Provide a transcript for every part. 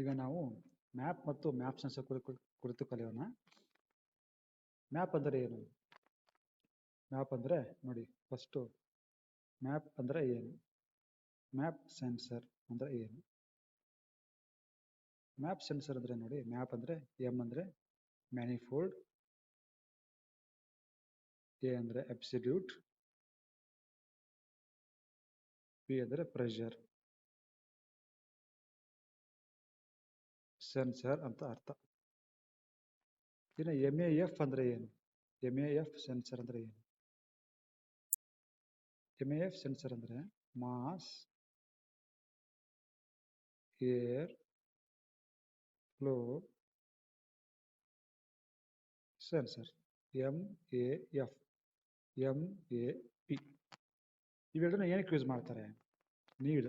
ಈಗ ನಾವು ಮ್ಯಾಪ್ ಮತ್ತು ಮ್ಯಾಪ್ ಸೆನ್ಸರ್ ಕುರಿತು ಕಲಿಯೋಣ. ಮ್ಯಾಪ್ ಅಂದರೆ ಏನು? ಮ್ಯಾಪ್ ಅಂದರೆ ನೋಡಿ, ಫಸ್ಟು ಮ್ಯಾಪ್ ಅಂದರೆ ಏನು, ಮ್ಯಾಪ್ ಸೆನ್ಸರ್ ಅಂದರೆ ಏನು? ಮ್ಯಾಪ್ ಸೆನ್ಸರ್ ಅಂದರೆ ನೋಡಿ, ಮ್ಯಾಪ್ ಅಂದರೆ ಎಮ್ ಅಂದರೆ ಮ್ಯಾನಿಫೋಲ್ಡ್, ಎ ಅಂದರೆ ಅಬ್ಸಲ್ಯೂಟ್, ಪಿ ಅಂದರೆ ಪ್ರೆಷರ್, ಸೆನ್ಸರ್ ಅಂತ ಅರ್ಥ. ಇನ್ನು ಎಮ್ ಎ ಎಫ್ ಅಂದರೆ ಏನು? ಎಮ್ ಎ ಎಫ್ ಸೆನ್ಸರ್ ಅಂದರೆ ಏನು? ಎಮ್ ಎ ಎಫ್ ಸೆನ್ಸರ್ ಅಂದರೆ mass, air flow sensor. M A F, M A P ಇವೆರಡನ್ನ ಏನಕ್ಕೆ ಯೂಸ್ ಮಾಡ್ತಾರೆ? ನೀಡ್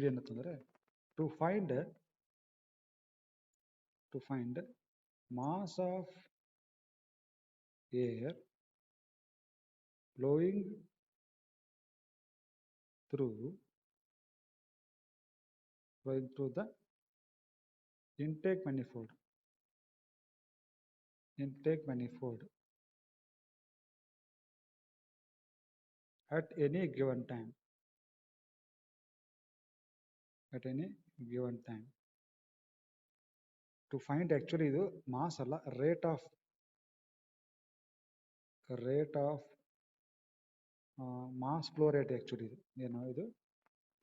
ಏನಂತಂದರೆ to find mass of air flowing through the intake manifold at any given time. To find, actually ಇದು mass ಅಲ್ಲ, rate of mass flow rate. Actually ಇದು ಏನು, ಇದು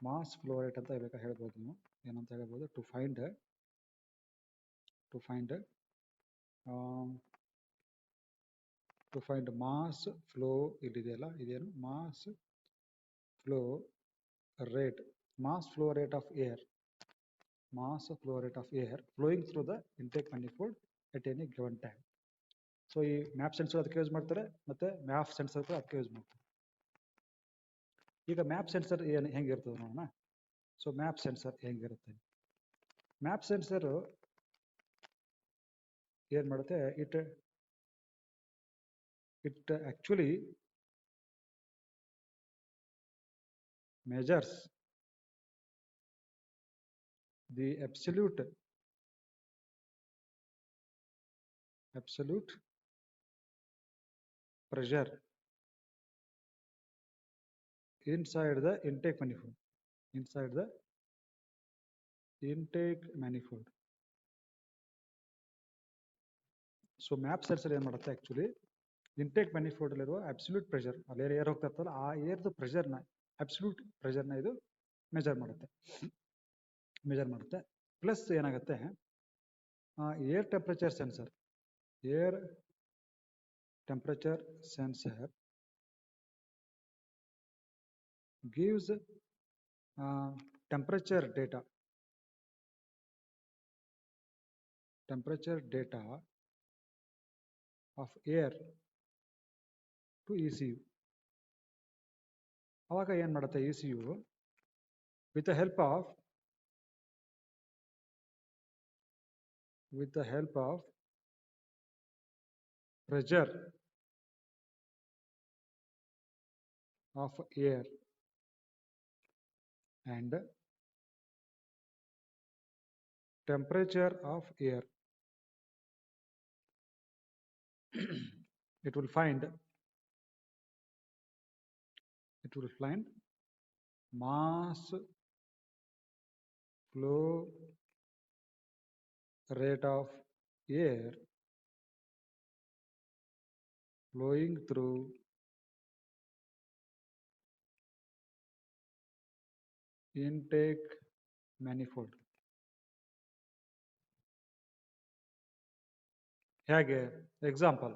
mass flow rate ಅಂತ ಹೇಳ್ಬೋದು ನೀವು, ಏನಂತ ಹೇಳ್ಬೋದು? ಟು ಫೈಂಡ್ ಮಾಸ್ ಫ್ಲೋ, ಇಲ್ಲಿದೆಯಲ್ಲ ಇದೇನು, mass flow rate of air, flowing through the intake manifold at any given time. So ಈ ಮ್ಯಾಪ್ ಸೆನ್ಸರ್ ಅದಕ್ಕೆ ಯೂಸ್ ಮಾಡ್ತಾರೆ, ಮತ್ತೆ ಮ್ಯಾಪ್ ಸೆನ್ಸರ್ ಕೂಡ ಅದಕ್ಕೆ ಯೂಸ್ ಮಾಡ್ತಾರೆ. ಈಗ ಮ್ಯಾಪ್ ಸೆನ್ಸರ್ ಹೆಂಗಿರ್ತದೆ ನೋಡೋಣ. ಸೊ ಮ್ಯಾಪ್ ಸೆನ್ಸರ್ ಹೆಂಗಿರುತ್ತೆ? ಮ್ಯಾಪ್ ಸೆನ್ಸರ್ ಏನು ಮಾಡುತ್ತೆ? It actually measures the absolute pressure inside the intake manifold. So map sensor ಏನು ಮಾಡುತ್ತೆ? ಆಕ್ಚುಲಿ ಇಂಟೇಕ್ ಮ್ಯಾನಿಫೋಲ್ಡ್ ಅಲ್ಲಿರುವ ಅಬ್ಸಲ್ಯೂಟ್ ಪ್ರೆಷರ್, ಅಲ್ಲಿ ಏರ್ ಹೋಗ್ತಾ ಇರ್ತಲ್ಲ ಆ ಏರ್ದು ಪ್ರೆಷರ್ನ, ಅಬ್ಸಲ್ಯೂಟ್ ಪ್ರೆಷರ್ನ ಇದು ಮೆಜರ್ ಮಾಡುತ್ತೆ. ಪ್ಲಸ್ ಏನಾಗುತ್ತೆ, air temperature sensor gives temperature data of air to ECU. ಅವಾಗ ಏನು ಮಾಡುತ್ತೆ ECU with the help of pressure of air and temperature of air, it will find mass flow rate of air flowing through intake manifold. ಹೇಗೆ? Example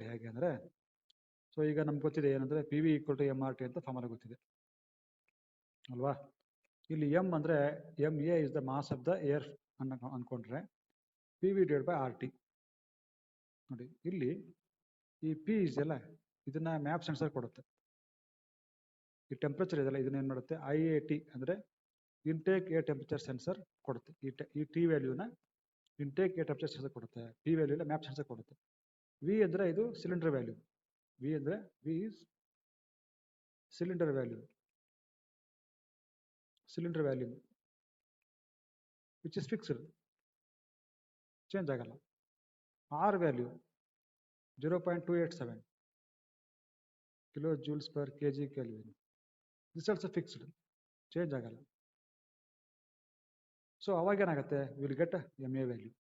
ಹೇಗೆ ಅಂದರೆ, so ಈಗ ನಮ್ಗೆ ಗೊತ್ತಿದೆ ಏನಂದರೆ PV = MRT ಅಂತ ಫಾರ್ಮುಲಾ ಗೊತ್ತಿದೆ ಅಲ್ವಾ? ಇಲ್ಲಿ M ಅಂದರೆ MA is the mass of the air ಅನ್ಕೊಂಡ್ರೆ PV / RT. ನೋಡಿ ಇಲ್ಲಿ ಈ P ಇದೆಯಲ್ಲ, ಇದನ್ನ ಮ್ಯಾಪ್ ಸೆನ್ಸರ್ ಕೊಡುತ್ತೆ. ಈ ಟೆಂಪರೇಚರ್ ಇದೆಯಲ್ಲ, ಇದನ್ನ ಏನು ಮಾಡುತ್ತೆ? IAT ಅಂದರೆ ಇಂಟೇಕ್ ಏರ್ ಟೆಂಪರೇಚರ್ ಸೆನ್ಸರ್ ಕೊಡುತ್ತೆ. ಈ T ವ್ಯಾಲ್ಯೂನ ಇಂಟೇಕ್ ಏರ್ ಟೆಂಪರೇಚರ್ ಸೆನ್ಸರ್ ಕೊಡುತ್ತೆ. P ವ್ಯಾಲ್ಯೂ ಇಲ್ಲ, ಮ್ಯಾಪ್ ಸೆನ್ಸರ್ ಕೊಡುತ್ತೆ. V ಅಂದರೆ ಇದು cylinder value. V is cylinder value. Cylinder value which is fixed, change ಆಗಲ್ಲ. R value 0.287 kilo joules per K G kelvin, this also fixed, change ಆಗಲ್ಲ. So ಅವಾಗ ಏನಾಗುತ್ತೆ, will get M A value.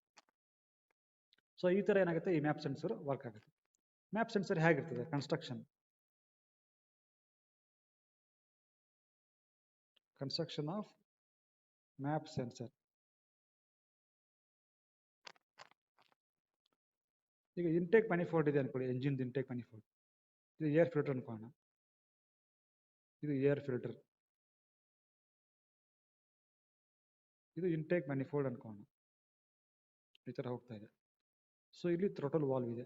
So ಈ ಥರ ಏನಾಗುತ್ತೆ, ಈ map sensor work ಆಗುತ್ತೆ. MAP sensor ಹೇಗಿರ್ತದೆ ಕನ್ಸ್ಟ್ರಕ್ಷನ್ ಆಫ್ ಮ್ಯಾಪ್ ಸೆನ್ಸರ್. ಈಗ ಇಂಟೇಕ್ ಮ್ಯಾನಿಫೋಲ್ಡ್ ಇದೆ ಅನ್ಕೊಳ್ಳಿ, ಎಂಜಿನ್ ಇಂಟೇಕ್ ಮ್ಯಾನಿಫೋಲ್ಡ್, ಇದು ಏರ್ ಫಿಲ್ಟರ್ ಅನ್ಕೋಣ, ಇದು ಏರ್ ಫಿಲ್ಟರ್, ಇದು ಇಂಟೇಕ್ ಮ್ಯಾನಿಫೋಲ್ಡ್ ಅನ್ಕೋಣ, ಈ ಥರ ಹೋಗ್ತಾ ಇದೆ. ಸೊ ಇಲ್ಲಿ ಥ್ರೊಟಲ್ ವಾಲ್ವ್ ಇದೆ,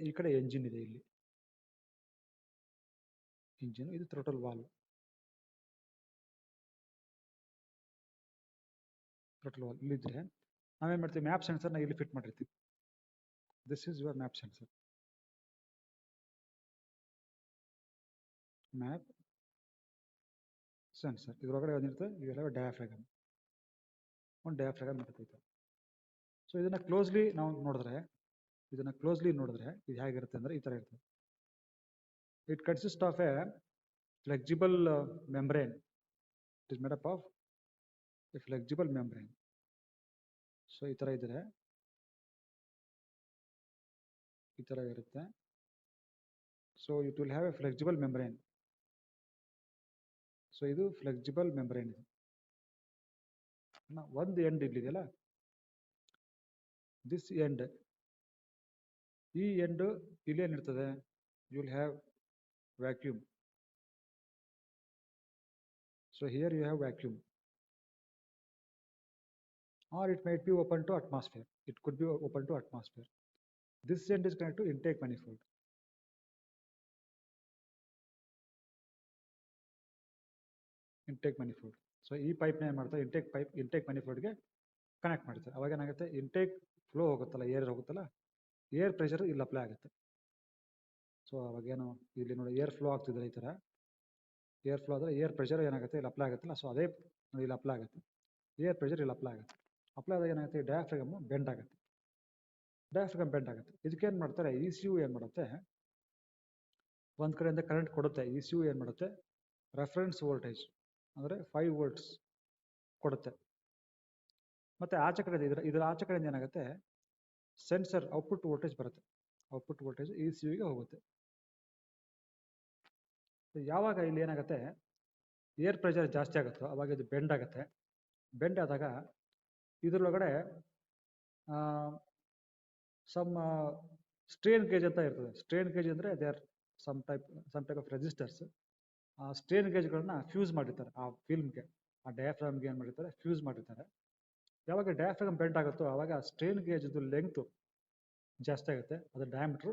ಈ ಕಡೆ ಎಂಜಿನ್ ಇದೆ, ಇಲ್ಲಿ ಇಂಜಿನ್, ಇದು ಥ್ರೊಟಲ್ ವಾಲ್ವ್, ಇಲ್ಲಿದ್ರೆ ನಾವೇನ್ ಮಾಡ್ತೀವಿ, ಮ್ಯಾಪ್ ಸೆನ್ಸರ್ನ ಇಲ್ಲಿ ಫಿಟ್ ಮಾಡಿರ್ತೀವಿ. This is your MAP sensor. MAP sensor ಇದ್ರೊಳಗಡೆ ಏನಿರುತ್ತೆ, ಇವೆಲ್ಲ ಡಯಾಫ್ರಾಗಮ್, ಒಂದು ಡಯಾಫ್ರಾಗಮ್ ಇರ್ತೈತೆ. ಸೊ ಇದನ್ನ ಕ್ಲೋಸ್ಲಿ ನಾವು ನೋಡಿದ್ರೆ, ಇದು ಹೇಗಿರುತ್ತೆ ಅಂದ್ರೆ ಈ ತರ ಇರ್ತದೆ. It consist of a flexible membrane. It is made up of a flexible membrane. So ಈ ತರ ಇದ್ರೆ ಈ ತರ ಇರುತ್ತೆ. So it will have a flexible membrane. So ಇದು ಫ್ಲೆಕ್ಸಿಬಲ್ ಮೆಂಬ್ರೇನ್ ಇದೆ. ಒಂದು ಎಂಡ್ ಇಲ್ಲಿದೆಯಲ್ಲ, ದಿಸ್ ಎಂಡ್, ಈ ಎಂಡ್ ಇಲ್ಲೇನಿರ್ತದೆ, you will have vacuum. So here you have vacuum, or it might be open to atmosphere. It could be open to atmosphere. This end is connected to intake manifold. So ಈ pipe ಏನ್ ಮಾಡ್ತಾರೆ, intake manifold ಗೆ connect ಮಾಡ್ತಾರೆ. ಅವಾಗ ಏನಾಗುತ್ತೆ, intake flow ಹೋಗುತ್ತಲ್ಲ, air ಹೋಗುತ್ತಲ್ಲ, air pressure ಇಲ್ಲಿ ಅಪ್ಲೈ ಆಗುತ್ತೆ. ಸೊ ಅವಾಗೇನು ಇಲ್ಲಿ ನೋಡಿ, ಏರ್ ಫ್ಲೋ ಆಗ್ತಿದ್ರೆ ಈ ತರ, ಏರ್ ಫ್ಲೋ ಆದರೆ ಏರ್ ಪ್ರೆಷರ್ ಏನಾಗುತ್ತೆ, ಇಲ್ಲಿ ಅಪ್ಲೈ ಆಗುತ್ತಲ್ಲ. ಸೊ ಅದೇ ಇಲ್ಲಿ ಅಪ್ಲೈ ಆಗುತ್ತೆ, ಏರ್ ಪ್ರೆಷರ್ ಇಲ್ಲಿ ಅಪ್ಲೈ ಆಗುತ್ತೆ. ಅಪ್ಲೈ ಆದಾಗ ಏನಾಗುತ್ತೆ, ಡಯಾಫ್ರಾಗಮ್ ಬೆಂಡ್ ಆಗುತ್ತೆ. ಇದಕ್ಕೇನು ಮಾಡ್ತಾರೆ, ಇ ಸಿ ಯು ಏನು ಮಾಡುತ್ತೆ, ಒಂದು ಕಡೆಯಿಂದ ಕರೆಂಟ್ ಕೊಡುತ್ತೆ. ಇ ಸಿ ಯು ಏನು ಮಾಡುತ್ತೆ, ರೆಫರೆನ್ಸ್ ವೋಲ್ಟೇಜ್ ಅಂದರೆ 5 ವೋಲ್ಟ್ಸ್ ಕೊಡುತ್ತೆ. ಮತ್ತೆ ಆಚೆ ಕಡೆ ಇದರ ಆಚೆ ಕಡೆಯಿಂದ ಏನಾಗುತ್ತೆ, ಸೆನ್ಸರ್ ಔಟ್ಪುಟ್ ವೋಲ್ಟೇಜ್ ಬರುತ್ತೆ. ಔಟ್ಪುಟ್ ವೋಲ್ಟೇಜ್ ಇ ಸಿ ಯುಗೆ ಹೋಗುತ್ತೆ. ಯಾವಾಗ ಇಲ್ಲಿ ಏನಾಗುತ್ತೆ, ಏರ್ ಪ್ರೆಷರ್ ಜಾಸ್ತಿ ಆಗುತ್ತೋ ಅವಾಗ ಇದು ಬೆಂಡ್ ಆಗುತ್ತೆ. ಬೆಂಡ್ ಆದಾಗ ಇದ್ರೊಳಗಡೆ ಸಮ್ ಸ್ಟ್ರೇನ್ ಗೇಜ್ ಅಂತ ಇರ್ತದೆ. ಸ್ಟ್ರೇನ್ ಗೇಜ್ ಅಂದರೆ they are some type of resistors. ಆ ಸ್ಟ್ರೇನ್ ಗೇಜ್ಗಳನ್ನ ಫ್ಯೂಸ್ ಮಾಡಿರ್ತಾರೆ ಆ ಫಿಲ್ಮ್ಗೆ, ಆ ಡಯಾಫ್ರಾಮ್ಗೆ ಏನು ಮಾಡಿರ್ತಾರೆ, ಫ್ಯೂಸ್ ಮಾಡಿರ್ತಾರೆ. ಯಾವಾಗ ಡಯಾಫ್ರಾಮ್ ಬೆಂಡ್ ಆಗುತ್ತೋ ಆವಾಗ ಸ್ಟ್ರೇನ್ ಗೇಜ್ದು ಲೆಂತ್ ಜಾಸ್ತಿ ಆಗುತ್ತೆ, ಅದರ ಡಯಾಮೀಟ್ರು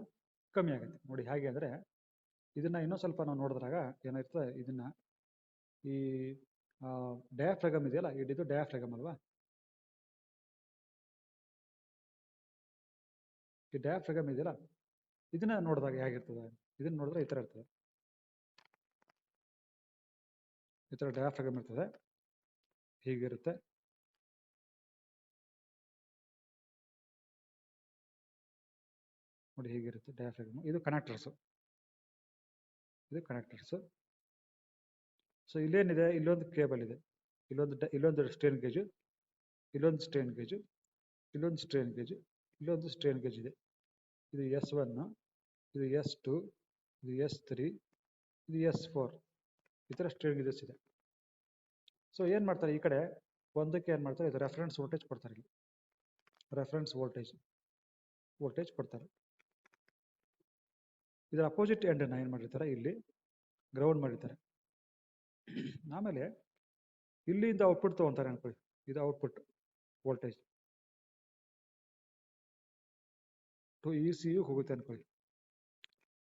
ಕಮ್ಮಿ ಆಗುತ್ತೆ. ನೋಡಿ ಹೇಗೆ ಅಂದರೆ, ಇದನ್ನ ಇನ್ನೂ ಸ್ವಲ್ಪ ನಾವು ನೋಡಿದ್ರಾಗ ಏನಾಯ್ತದೆ, ಇದನ್ನ ಈ ಡಯಾಫ್ರಾಗಮ್ ಇದೆಯಲ್ಲ, ಇದು ಡಯಾಫ್ರಾಗಮ್ ಅಲ್ವಾ, ಈ ಡಯಾಫ್ರಾಗಮ್ ಇದೆಯಲ್ಲ, ಇದನ್ನ ನೋಡಿದಾಗ ಹೇಗಿರ್ತದೆ, ಇದನ್ನ ನೋಡಿದ್ರೆ ಈ ಥರ ಇರ್ತದೆ. ಈ ಥರ ಡಯಾಫ್ರಾಗಮ್ ಇರ್ತದೆ, ಹೀಗಿರುತ್ತೆ. ನೋಡಿ ಹೀಗಿರುತ್ತೆ ಡಯಾಫ್ರಾಗಮ್. ಇದು ಕನೆಕ್ಟರ್ಸು, ಸೊ ಇಲ್ಲೇನಿದೆ, ಇಲ್ಲೊಂದು ಕೇಬಲ್ ಇದೆ, ಇಲ್ಲೊಂದು ಸ್ಟ್ರೇನ್ ಗೇಜು, ಇಲ್ಲೊಂದು ಸ್ಟ್ರೇನ್ ಗೇಜು, ಇಲ್ಲೊಂದು ಸ್ಟ್ರೇನ್ ಗೇಜು, ಇಲ್ಲೊಂದು ಸ್ಟ್ರೇನ್ ಗೇಜ್ ಇದೆ. ಇದು S1, ಇದು S2, ಇದು S3, ಇದು S4, ಈ ಥರ ಸ್ಟ್ರೇನ್ ಗೇಜಸ್ ಇದೆ. ಸೊ ಏನು ಮಾಡ್ತಾರೆ, ಈ ಕಡೆ ಒಂದಕ್ಕೆ ಏನು ಮಾಡ್ತಾರೆ, ಇದು ರೆಫರೆನ್ಸ್ ವೋಲ್ಟೇಜ್ ಕೊಡ್ತಾರೆ. ಇಲ್ಲಿ ರೆಫರೆನ್ಸ್ ವೋಲ್ಟೇಜ್ ಕೊಡ್ತಾರೆ. ಇದರ ಅಪೋಸಿಟ್ ಎಂಡನ್ನು ಏನು ಮಾಡಿರ್ತಾರೆ, ಇಲ್ಲಿ ಗ್ರೌಂಡ್ ಮಾಡಿರ್ತಾರೆ. ಆಮೇಲೆ ಇಲ್ಲಿಂದ ಔಟ್ಪುಟ್ ತೊಗೊತಾರೆ ಅನ್ಕೊಳ್ಳಿ, ಇದು output voltage to E C U ಹೋಗುತ್ತೆ ಅನ್ಕೊಳ್ಳಿ.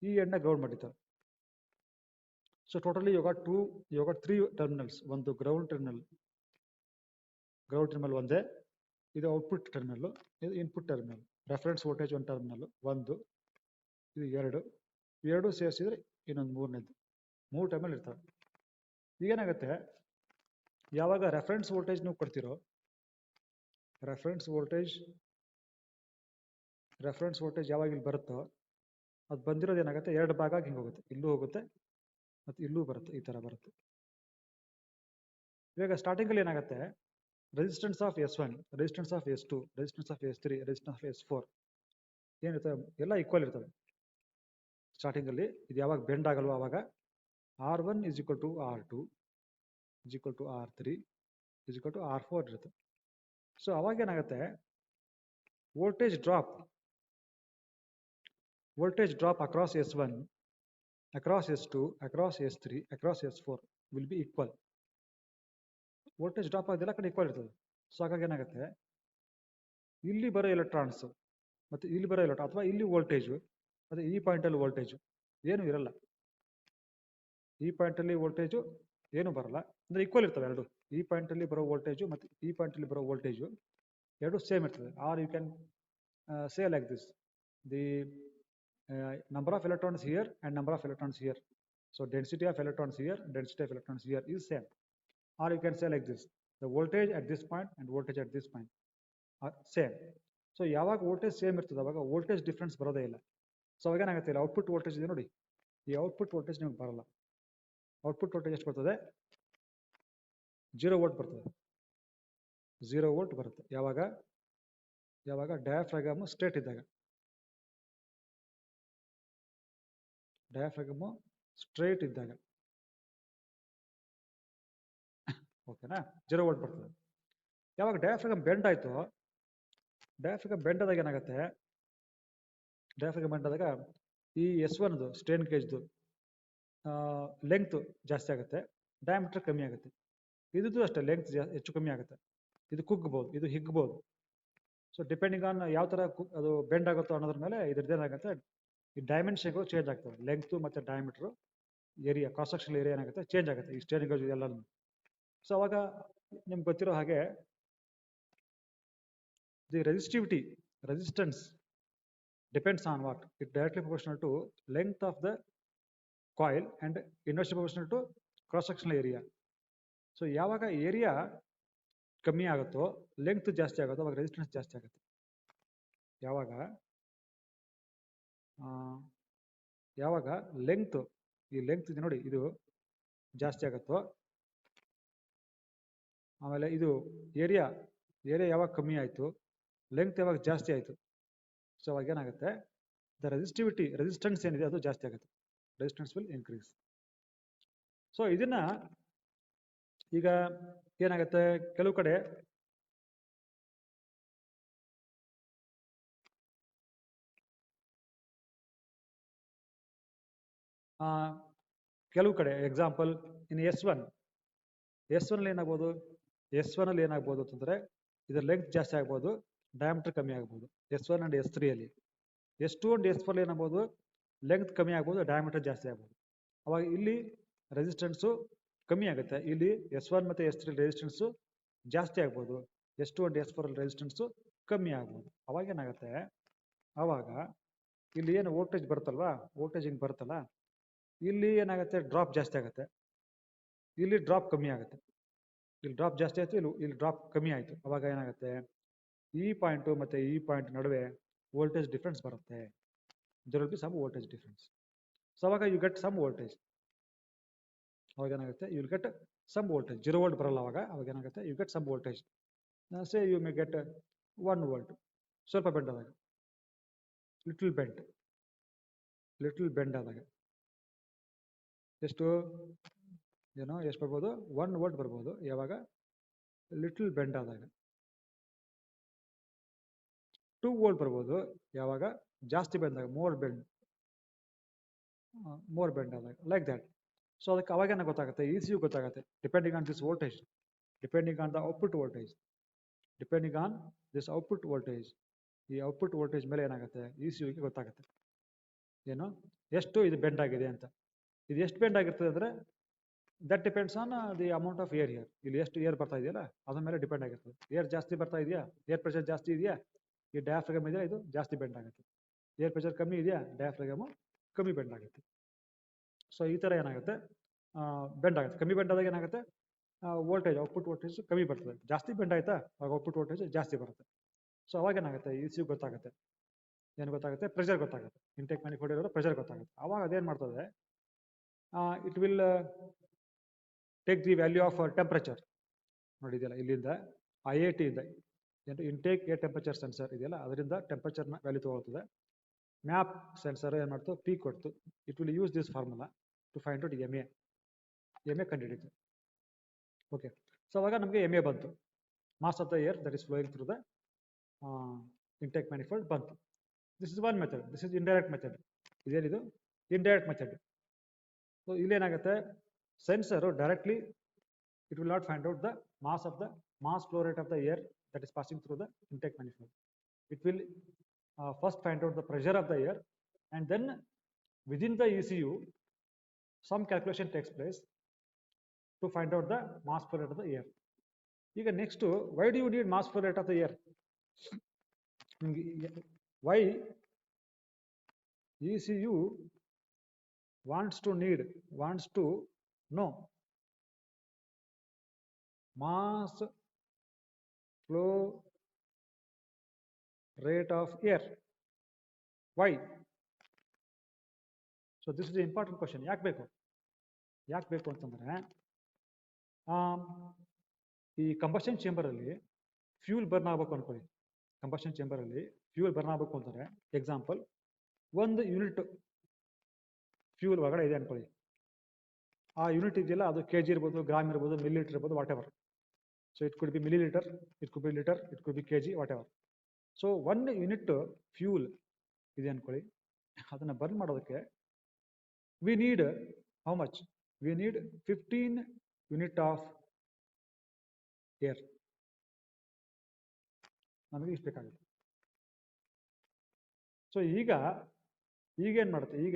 ಈ ಎಂಡ್ನ ಗ್ರೌಂಡ್ ಮಾಡಿರ್ತಾರೆ. ಸೊ ಟೋಟಲಿ ಇವಾಗ 3 ಟರ್ಮಿನಲ್ಸ್. ಒಂದು ಗ್ರೌಂಡ್ ಟರ್ಮಿನಲ್ ಒಂದೇ, ಇದು ಔಟ್ಪುಟ್ ಟರ್ಮಿನಲ್, ಇದು ಇನ್ಪುಟ್ ಟರ್ಮಿನಲ್. ರೆಫರೆನ್ಸ್ ವೋಲ್ಟೇಜ್ ಒಂದು ಟರ್ಮಿನಲ್, ಒಂದು, ಇದು ಎರಡು ಸೇರಿಸಿದ್ರೆ ಇನ್ನೊಂದು ಮೂರನೇದು. 3 ಟರ್ಮಿನಲ್ ಇರ್ತವೆ. ಈಗೇನಾಗುತ್ತೆ, ಯಾವಾಗ ರೆಫರೆನ್ಸ್ ವೋಲ್ಟೇಜ್ ನೀವು ಕೊಡ್ತಿರೋ, ರೆಫರೆನ್ಸ್ ವೋಲ್ಟೇಜ್ ಯಾವಾಗ ಇಲ್ಲಿ ಬರುತ್ತೋ, ಅದು ಬಂದಿರೋದು ಏನಾಗುತ್ತೆ, ಎರಡು ಭಾಗ ಹಿಂಗೆ ಹೋಗುತ್ತೆ, ಇಲ್ಲೂ ಹೋಗುತ್ತೆ ಮತ್ತು ಇಲ್ಲೂ ಬರುತ್ತೆ, ಈ ಥರ ಬರುತ್ತೆ. ಇವಾಗ ಸ್ಟಾರ್ಟಿಂಗಲ್ಲಿ ಏನಾಗುತ್ತೆ, resistance of S1, resistance of S2, resistance of S3, resistance of S4 ಏನಿರ್ತವೆ ಎಲ್ಲ ಈಕ್ವಲ್ ಇರ್ತವೆ. ಸ್ಟಾರ್ಟಿಂಗಲ್ಲಿ ಇದು ಯಾವಾಗ ಬೆಂಡ್ ಆಗಲ್ವೋ ಆವಾಗ R1 is equal to R2 is equal to R3 is equal to R4 ಇರುತ್ತೆ. ಸೊ ಅವಾಗ ಏನಾಗುತ್ತೆ, voltage drop across S1, across S2, across S3, across S4 will be equal. Voltage drop ಅದೆಲ್ಲ ಕಡೆ ಈಕ್ವಲ್ ಇರ್ತದೆ. So ಹಾಗಾಗಿ ಏನಾಗುತ್ತೆ, ಇಲ್ಲಿ ಬರೋ ಎಲೆಕ್ಟ್ರಾನ್ಸ್ ಮತ್ತು ಇಲ್ಲಿ ಬರೋ ಎಲೆಕ್ಟ್ರಾನ್, ಅಥವಾ ಇಲ್ಲಿ ವೋಲ್ಟೇಜು ಮತ್ತು ಈ ಪಾಯಿಂಟಲ್ಲಿ ವೋಲ್ಟೇಜು ಏನೂ ಇರಲ್ಲ. ಈ ಪಾಯಿಂಟಲ್ಲಿ ವೋಲ್ಟೇಜು ಏನೂ ಬರಲ್ಲ, ಅಂದರೆ ಈಕ್ವಲ್ ಇರ್ತವೆ ಎರಡು. ಈ ಪಾಯಿಂಟಲ್ಲಿ ಬರೋ ವೋಲ್ಟೇಜು ಮತ್ತು ಈ ಪಾಯಿಂಟಲ್ಲಿ ಬರೋ ವೋಲ್ಟೇಜು ಎರಡು ಸೇಮ್ ಇರ್ತದೆ. Are you can say like this, the number of electrons here and number of electrons here. So density of electrons here, density of electrons here is same. Or you can say like this, the voltage at this point and voltage at this point are same. So ಯಾವಾಗ voltage same ಇರ್ತದೆ ಅವಾಗ voltage difference ಬರೋದೇ ಇಲ್ಲ. So ಅವಾಗ ಏನಾಗುತ್ತೆ, ಇಲ್ಲ output voltage ಇದೆ ನೋಡಿ, ಈ ಔಟ್ಪುಟ್ ವೋಲ್ಟೇಜ್ ನಿಮಗೆ ಬರಲ್ಲ. ಔಟ್ಪುಟ್ ವೋಲ್ಟೇಜ್ ಎಷ್ಟು ಬರ್ತದೆ, 0 ವೋಲ್ಟ್ ಬರ್ತದೆ. 0 ವೋಲ್ಟ್ ಬರುತ್ತೆ ಯಾವಾಗ ಡಯಾಫ್ರಾಗಮ್ ಸ್ಟ್ರೇಟ್ ಇದ್ದಾಗ. ಡಯಾಫ್ರಾಗಮು ಸ್ಟ್ರೇಟ್ ಇದ್ದಾಗ ಓಕೆನಾ, 0 ವೋಲ್ಟ್ ಬರ್ತದೆ. ಯಾವಾಗ ಡಯಾಫ್ರಾಗಮ್ ಬೆಂಡ್ ಆಯಿತು, ಡಯಾಫ್ರಾಗಮ್ ಬೆಂಡ್ ಆದಾಗ ಏನಾಗುತ್ತೆ, ಡಯಾಫ್ರಾಗಮ್ ಬೆಂಡ್ ಆದಾಗ ಈ S1ದು ಸ್ಟ್ರೇನ್ ಗೇಜ್ದು ಲೆಂತ್ ಜಾಸ್ತಿ ಆಗುತ್ತೆ, ಡಯಾಮೀಟರ್ ಕಮ್ಮಿ ಆಗುತ್ತೆ. ಇದ್ದು ಅಷ್ಟೇ, ಲೆಂತ್ ಹೆಚ್ಚು ಕಮ್ಮಿ ಆಗುತ್ತೆ. ಇದು ಕುಗ್ಬೋದು, ಇದು ಹಿಗ್ಬೋದು. ಸೊ ಡಿಪೆಂಡಿಂಗ್ ಆನ್ ಯಾವ ಥರ ಅದು ಬೆಂಡ್ ಆಗುತ್ತೋ ಅನ್ನೋದ್ರ ಮೇಲೆ ಇದ್ರದ್ದೇನಾಗುತ್ತೆ, ಈ ಡೈಮೆನ್ಷನ್ಗಳು ಚೇಂಜ್ ಆಗ್ತವೆ. ಲೆಂಗ್ತು ಮತ್ತು diameter area, cross sectional area ಏನಾಗುತ್ತೆ ಚೇಂಜ್ ಆಗುತ್ತೆ ಈ ಸ್ಟ್ರೇನ್ ಗೇಜ್ ಎಲ್ಲ. ಸೊ ಅವಾಗ ನಿಮ್ಗೆ ಗೊತ್ತಿರೋ ಹಾಗೆ the resistance depends on what? It directly proportional to length of the coil and inversely proportional to cross sectional area. So ಯಾವಾಗ ಏರಿಯಾ ಕಮ್ಮಿ ಆಗುತ್ತೋ, ಲೆಂತ್ ಜಾಸ್ತಿ ಆಗುತ್ತೋ, ಅವಾಗ ರೆಸಿಸ್ಟೆನ್ಸ್ ಜಾಸ್ತಿ ಆಗುತ್ತೆ. ಯಾವಾಗ ಲೆಂತ್, ಈ ಲೆಂತ್ ಇದೆ ನೋಡಿ, ಇದು ಜಾಸ್ತಿ ಆಗುತ್ತೋ, ಆಮೇಲೆ ಇದು ಏರಿಯಾ ಯಾವಾಗ ಕಮ್ಮಿ ಆಯಿತು, ಲೆಂತ್ ಯಾವಾಗ ಜಾಸ್ತಿ ಆಯಿತು, ಸೊ ಅವಾಗ ಏನಾಗುತ್ತೆ, ದ ರೆಸಿಸ್ಟೆನ್ಸ್ ಏನಿದೆ ಅದು ಜಾಸ್ತಿ ಆಗುತ್ತೆ. Resistance will increase. ಸೊ ಇದನ್ನ ಈಗ ಏನಾಗುತ್ತೆ, ಕೆಲವು ಕಡೆ ಎಕ್ಸಾಂಪಲ್ ಇನ್ S1 ಅಲ್ಲಿ ಏನಾಗ್ಬೋದು, S1 ಅಂತಂದರೆ ಇದರ ಲೆಂತ್ ಜಾಸ್ತಿ ಆಗ್ಬೋದು, ಡಯಾಮೀಟರ್ ಕಮ್ಮಿ ಆಗ್ಬೋದು. S1 ಅಂಡ್ S3 ಅಲ್ಲಿ. S2 ಅಂಡ್ S4 ಏನಾಗ್ಬೋದು, ಲೆಂತ್ ಕಮ್ಮಿ ಆಗ್ಬೋದು, ಡಯಾಮೀಟರ್ ಜಾಸ್ತಿ ಆಗ್ಬೋದು. ಅವಾಗ ಇಲ್ಲಿ ರೆಸಿಸ್ಟೆನ್ಸು ಕಮ್ಮಿ ಆಗುತ್ತೆ, ಇಲ್ಲಿ S1 ಮತ್ತು S3 ರೆಸಿಸ್ಟೆನ್ಸು ಜಾಸ್ತಿ ಆಗ್ಬೋದು, S2 ಅಂಡ್ S4 ಅಲ್ಲಿ ರೆಸಿಸ್ಟೆನ್ಸು ಕಮ್ಮಿ ಆಗ್ಬೋದು. ಅವಾಗ ಏನಾಗುತ್ತೆ, ಆವಾಗ ಇಲ್ಲಿ ಏನು ವೋಲ್ಟೇಜ್ ಬರುತ್ತಲ್ವಾ, ವೋಲ್ಟೇಜ್ ಹಿಂಗೆ ಬರುತ್ತಲ್ಲ, ಇಲ್ಲಿ ಏನಾಗುತ್ತೆ, ಡ್ರಾಪ್ ಜಾಸ್ತಿ ಆಗುತ್ತೆ, ಇಲ್ಲಿ ಡ್ರಾಪ್ ಕಮ್ಮಿ ಆಗುತ್ತೆ. ಇಲ್ಲಿ ಡ್ರಾಪ್ ಜಾಸ್ತಿ ಆಯಿತು, ಇಲ್ಲಿ ಡ್ರಾಪ್ ಕಮ್ಮಿ ಆಯಿತು. ಅವಾಗ ಏನಾಗುತ್ತೆ, ಈ ಪಾಯಿಂಟು ಮತ್ತು ಈ ಪಾಯಿಂಟ್ ನಡುವೆ ವೋಲ್ಟೇಜ್ ಡಿಫ್ರೆನ್ಸ್ ಬರುತ್ತೆ. There will be some voltage difference. So ಅವಾಗ ಯು ಗೆಟ್ ಸಮ್ ವೋಲ್ಟೇಜ್. ಅವಾಗ ಏನಾಗುತ್ತೆ, you will get some voltage. 0 volt ಬರಲ್ಲ ಅವಾಗ ಏನಾಗುತ್ತೆ, you get some voltage. Say you may get 1 volt. ಸ್ವಲ್ಪ ಬೆಂಡ್ ಆದಾಗ, ಲಿಟಲ್ ಬೆಂಡ್ ಆದಾಗ ಎಷ್ಟು ಬರ್ಬೋದು, 1 ವೋಲ್ಟ್ ಬರ್ಬೋದು. ಯಾವಾಗ ಲಿಟಲ್ ಬೆಂಡ್ ಆದಾಗ 2 ವೋಲ್ಟ್ ಬರ್ಬೋದು. ಯಾವಾಗ ಜಾಸ್ತಿ ಬೆಂದಾಗ, ಮೋರ್ ಬೆಂಡ್ ಆದಾಗ, ಲೈಕ್ ದ್ಯಾಟ್. ಸೊ ಅದಕ್ಕೆ ಅವಾಗೇನ ಗೊತ್ತಾಗುತ್ತೆ, ECU ಗೊತ್ತಾಗುತ್ತೆ, depending on this voltage, depending on the output voltage, ಈ ಔಟ್ಪುಟ್ ವೋಲ್ಟೇಜ್ ಮೇಲೆ ಏನಾಗುತ್ತೆ, ECUಗೆ ಗೊತ್ತಾಗುತ್ತೆ ಏನು ಎಷ್ಟು ಇದು ಬೆಂಡ್ ಆಗಿದೆ ಅಂತ. ಇದು ಎಷ್ಟು ಬೆಂಡ್ ಆಗಿರ್ತದೆ ಅಂದರೆ, that depends on the amount of air here. ಇಲ್ಲಿ ಎಷ್ಟು ಏರ್ ಬರ್ತಾ ಇದೆಯಲ್ಲ ಅದ್ರ ಮೇಲೆ ಡಿಪೆಂಡ್ ಆಗಿರ್ತದೆ. ಏರ್ ಜಾಸ್ತಿ ಬರ್ತಾ ಇದೆಯಾ, ಏರ್ ಪ್ರೆಷರ್ ಜಾಸ್ತಿ ಇದೆಯಾ, ಈ ಡಯಾಫ್ರಾಗಮ್ ಇದೆಯಾ, ಇದು ಜಾಸ್ತಿ ಬೆಂಡ್ ಆಗುತ್ತೆ. ಏರ್ ಪ್ರೆಷರ್ ಕಮ್ಮಿ ಇದೆಯಾ, ಡಯಾಫ್ರಾಗಮು ಕಮ್ಮಿ ಬೆಂಡ್ ಆಗುತ್ತೆ. ಸೊ ಈ ಥರ ಏನಾಗುತ್ತೆ, ಬೆಂಡ್ ಆಗುತ್ತೆ. ಕಮ್ಮಿ ಬೆಂಡ್ ಆದಾಗ ಏನಾಗುತ್ತೆ, ವೋಲ್ಟೇಜ್ ಔಟ್ಪುಟ್ ವೋಲ್ಟೇಜ್ ಕಮ್ಮಿ ಬರ್ತದೆ. ಜಾಸ್ತಿ ಬೆಂಡ್ ಆಯ್ತಾ ಆಗ ಔಟ್ಪುಟ್ ವೋಲ್ಟೇಜ್ ಜಾಸ್ತಿ ಬರುತ್ತೆ. ಸೊ ಅವಾಗ ಏನಾಗುತ್ತೆ, ಇ ಸಿ ಗೊತ್ತಾಗುತ್ತೆ. ಏನು ಗೊತ್ತಾಗುತ್ತೆ, ಪ್ರೆಷರ್ ಗೊತ್ತಾಗುತ್ತೆ. ಇಂಟೇಕ್ ಮ್ಯಾನಿಫೋಲ್ಡ್ ಇರೋದು ಪ್ರೆಷರ್ ಗೊತ್ತಾಗುತ್ತೆ. ಅವಾಗ ಅದೇನು ಮಾಡ್ತದೆ, it will take the value of temperature. ನೋಡಿದೆಯಲ್ಲ ಇಲ್ಲಿಂದ IAT ಇಂದ ಇಂಟೇಕ್ ಏರ್ ಟೆಂಪರೇಚರ್ ಸೆನ್ಸರ್ ಇದೆಯಲ್ಲ, ಅದರಿಂದ ಟೆಂಪರೇಚರ್ನ ವ್ಯಾಲ್ಯೂ ತಗೊಳ್ತದೆ. ಮ್ಯಾಪ್ ಸೆನ್ಸರ್ ಏನು ಮಾಡ್ತು, ಪಿ ಕೊಡ್ತು. It will use this formula to find out M A ಕಂಡುಹಿಡಿತು. ಓಕೆ, ಸೊ ಅವಾಗ ನಮಗೆ ಎಮ್ ಎ ಬಂತು. Mass of the air that is flowing through the intake manifold ಬಂತು. This is one method. This is indirect method. ಇದೇನಿದು indirect method. So ಇಲ್ಲೇನಾಗುತ್ತೆ, sensor directly it will not find out the mass flow rate of the air that is passing through the intake manifold. It will first find out the pressure of the air, and then within the ECU some calculation takes place to find out the mass flow rate of the air. ಈಗ next, why do you need mass flow rate of the air? Why ECU wants to know mass flow rate of air. Why? So this is the important question. ಯಾಕೆ ಬೇಕು ಅಂತಂದ್ರೆ, ಈ combustion chamber ಅಲ್ಲಿ fuel burn ಆಗಬೇಕು ಅನ್ಕೊಳ್ಳಿ. Combustion chamber ಅಲ್ಲಿ fuel burn ಆಗಬೇಕು ಅಂತಂದ್ರೆ, ಎಕ್ಸಾಂಪಲ್ 1 ಯೂನಿಟ್ ಫ್ಯೂಲ್ ಒಳಗಡೆ ಇದೆ ಅನ್ಕೊಳ್ಳಿ. ಆ ಯೂನಿಟ್ ಇದೆಯಲ್ಲ, ಅದು kg ಇರ್ಬೋದು, ಗ್ರಾಮ್ ಇರ್ಬೋದು, ಮಿಲಿಲೀಟರ್ ಇರ್ಬೋದು, what ever. So it could be milliliter, it could be liter, it could be kg, whatever. So 1 unit fuel ಇದೆ ಅನ್ಕೊಳ್ಳಿ. ಅದನ್ನ ಬರ್ನ್ ಮಾಡೋದಕ್ಕೆ we need how much? We need 15 unit of air. ನಮಗೆ ಇಷ್ಟು ಬೇಕಾಗುತ್ತೆ. So ಈಗ ಏನ್ ಮಾಡುತ್ತೆ, ಈಗ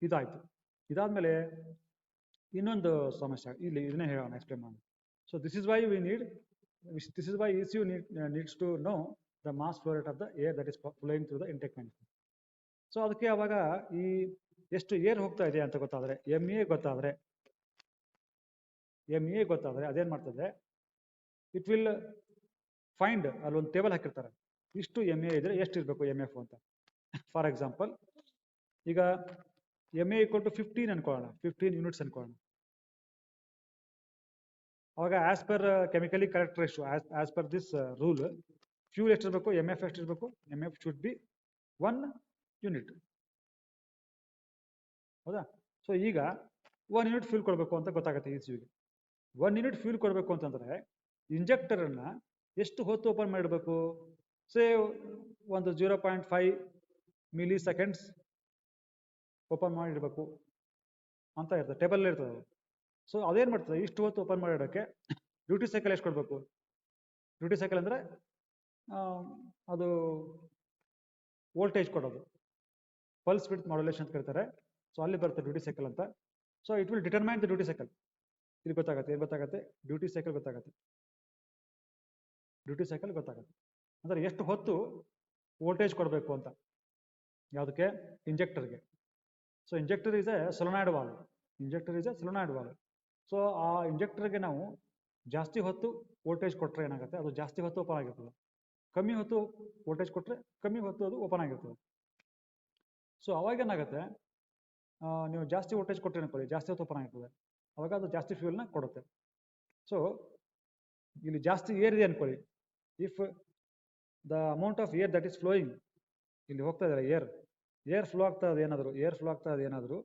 ಇದಾಯ್ತು. ಇದಾದ್ಮೇಲೆ ಇನ್ನೊಂದು ಸಮಸ್ಯೆ, ಇಲ್ಲಿ ಇದನ್ನೇ ಹೇಳೋಣ, ಎಕ್ಸ್ಪ್ಲೇನ್ ಮಾಡೋಣ. So this is why ECU needs to know the mass flow rate of the air that is flowing through the intake manifold. So ಅದಕ್ಕೆ ಅವಾಗ ಈ ಎಷ್ಟು ಏರ್ ಹೋಗ್ತಾ ಇದೆ ಅಂತ ಗೊತ್ತಾದ್ರೆ, ಎಮ್ ಎ ಗೊತ್ತಾದ್ರೆ ಅದೇನ್ ಮಾಡ್ತದೆ, ಇಟ್ ವಿಲ್ ಫೈಂಡ್, ಅಲ್ಲೊಂದು ಟೇಬಲ್ ಹಾಕಿರ್ತಾರೆ, ಇಷ್ಟು ಎಮ್ ಎ ಇದ್ರೆ ಎಷ್ಟು ಇರಬೇಕು ಎಮ್ ಎಫ್ ಅಂತ. ಫಾರ್ ಎಕ್ಸಾಂಪಲ್, ಈಗ ಎಮ್ ಎ = 15 ಅನ್ಕೊಳ್ಳೋಣ, 15 ಯೂನಿಟ್ಸ್ ಅನ್ಕೊಳ್ಳೋಣ. ಅವಾಗ as per chemically correct ratio, as per this rule, fuel ಎಷ್ಟಿರಬೇಕು, ಎಮ್ ಎಫ್ ಎಷ್ಟಿರಬೇಕು, M F should be 1 unit. ಹೌದಾ? ಸೊ ಈಗ 1 ಯೂನಿಟ್ ಫ್ಯೂಲ್ ಕೊಡಬೇಕು ಅಂತ ಗೊತ್ತಾಗುತ್ತೆ ECUಗೆ. 1 ಯೂನಿಟ್ ಫ್ಯೂಲ್ ಕೊಡಬೇಕು ಅಂತಂದ್ರೆ ಇಂಜೆಕ್ಟರ್ ಅನ್ನ ಎಷ್ಟು ಹೊತ್ತು ಓಪನ್ ಮಾಡಬೇಕು, ಸೇ ಒಂದು 0.5 ಮಿಲಿ ಸೆಕೆಂಡ್ಸ್ ಓಪನ್ ಮಾಡಿರ್ಬೇಕು ಅಂತ ಇರ್ತದೆ, ಟೇಬಲ್ ಇರ್ತದೆ. ಸೊ ಅದೇನ್ ಮಾಡ್ತದೆ, ಇಷ್ಟು ಹೊತ್ತು ಓಪನ್ ಮಾಡಿಡೋಕ್ಕೆ ಡ್ಯೂಟಿ ಸೈಕಲ್ ಎಷ್ಟು ಕೊಡಬೇಕು. ಡ್ಯೂಟಿ ಸೈಕಲ್ ಅಂದ್ರೆ ಅದು ವೋಲ್ಟೇಜ್ ಕೊಡೋದು, ಪಲ್ಸ್ ವಿಡ್ತ್ ಮಾಡ್ಯುಲೇಷನ್ ಅಂತ ಕರೀತಾರೆ. ಸೊ ಅಲ್ಲಿ ಬರುತ್ತೆ ಡ್ಯೂಟಿ ಸೈಕಲ್ ಅಂತ. So it will determine the duty cycle. ಇದು ಗೊತ್ತಾಗುತ್ತೆ, ಡ್ಯೂಟಿ ಸೈಕಲ್ ಗೊತ್ತಾಗುತ್ತೆ. ಅಂದ್ರೆ ಎಷ್ಟು ಹೊತ್ತು ವೋಲ್ಟೇಜ್ ಕೊಡಬೇಕು ಅಂತ, ಯಾವುದಕ್ಕೆ, ಇಂಜೆಕ್ಟರ್ಗೆ. So injector is a solenoid valve. So ಆ ಇಂಜೆಕ್ಟರ್ಗೆ ನಾವು ಜಾಸ್ತಿ ಹೊತ್ತು ವೋಲ್ಟೇಜ್ ಕೊಟ್ಟರೆ ಏನಾಗುತ್ತೆ, ಅದು ಜಾಸ್ತಿ ಹೊತ್ತು ಓಪನ್ ಆಗಿರ್ತದೆ. ಕಮ್ಮಿ ಹೊತ್ತು ವೋಲ್ಟೇಜ್ ಕೊಟ್ಟರೆ ಕಮ್ಮಿ ಹೊತ್ತು ಅದು ಓಪನ್ ಆಗಿರ್ತದೆ. ಸೊ ಅವಾಗ ಏನಾಗುತ್ತೆ, ನೀವು ಜಾಸ್ತಿ ವೋಲ್ಟೇಜ್ ಕೊಟ್ಟರೆ ಅನ್ಕೊಳ್ಳಿ, ಜಾಸ್ತಿ ಹೊತ್ತು ಓಪನ್ ಆಗಿರ್ತದೆ, ಅವಾಗ ಅದು ಜಾಸ್ತಿ ಫ್ಯೂಲ್ನ ಕೊಡುತ್ತೆ. ಸೊ ಇಲ್ಲಿ ಜಾಸ್ತಿ ಏರ್ ಇದೆ ಅನ್ಕೊಳ್ಳಿ, if the amount of air that is flowing, ಇಲ್ಲಿ ಹೋಗ್ತಾ ಇದ್ದಾರೆ ಏರ್ ಫ್ಲೋ ಆಗ್ತಾ ಇದೆ ಏನಾದರೂ,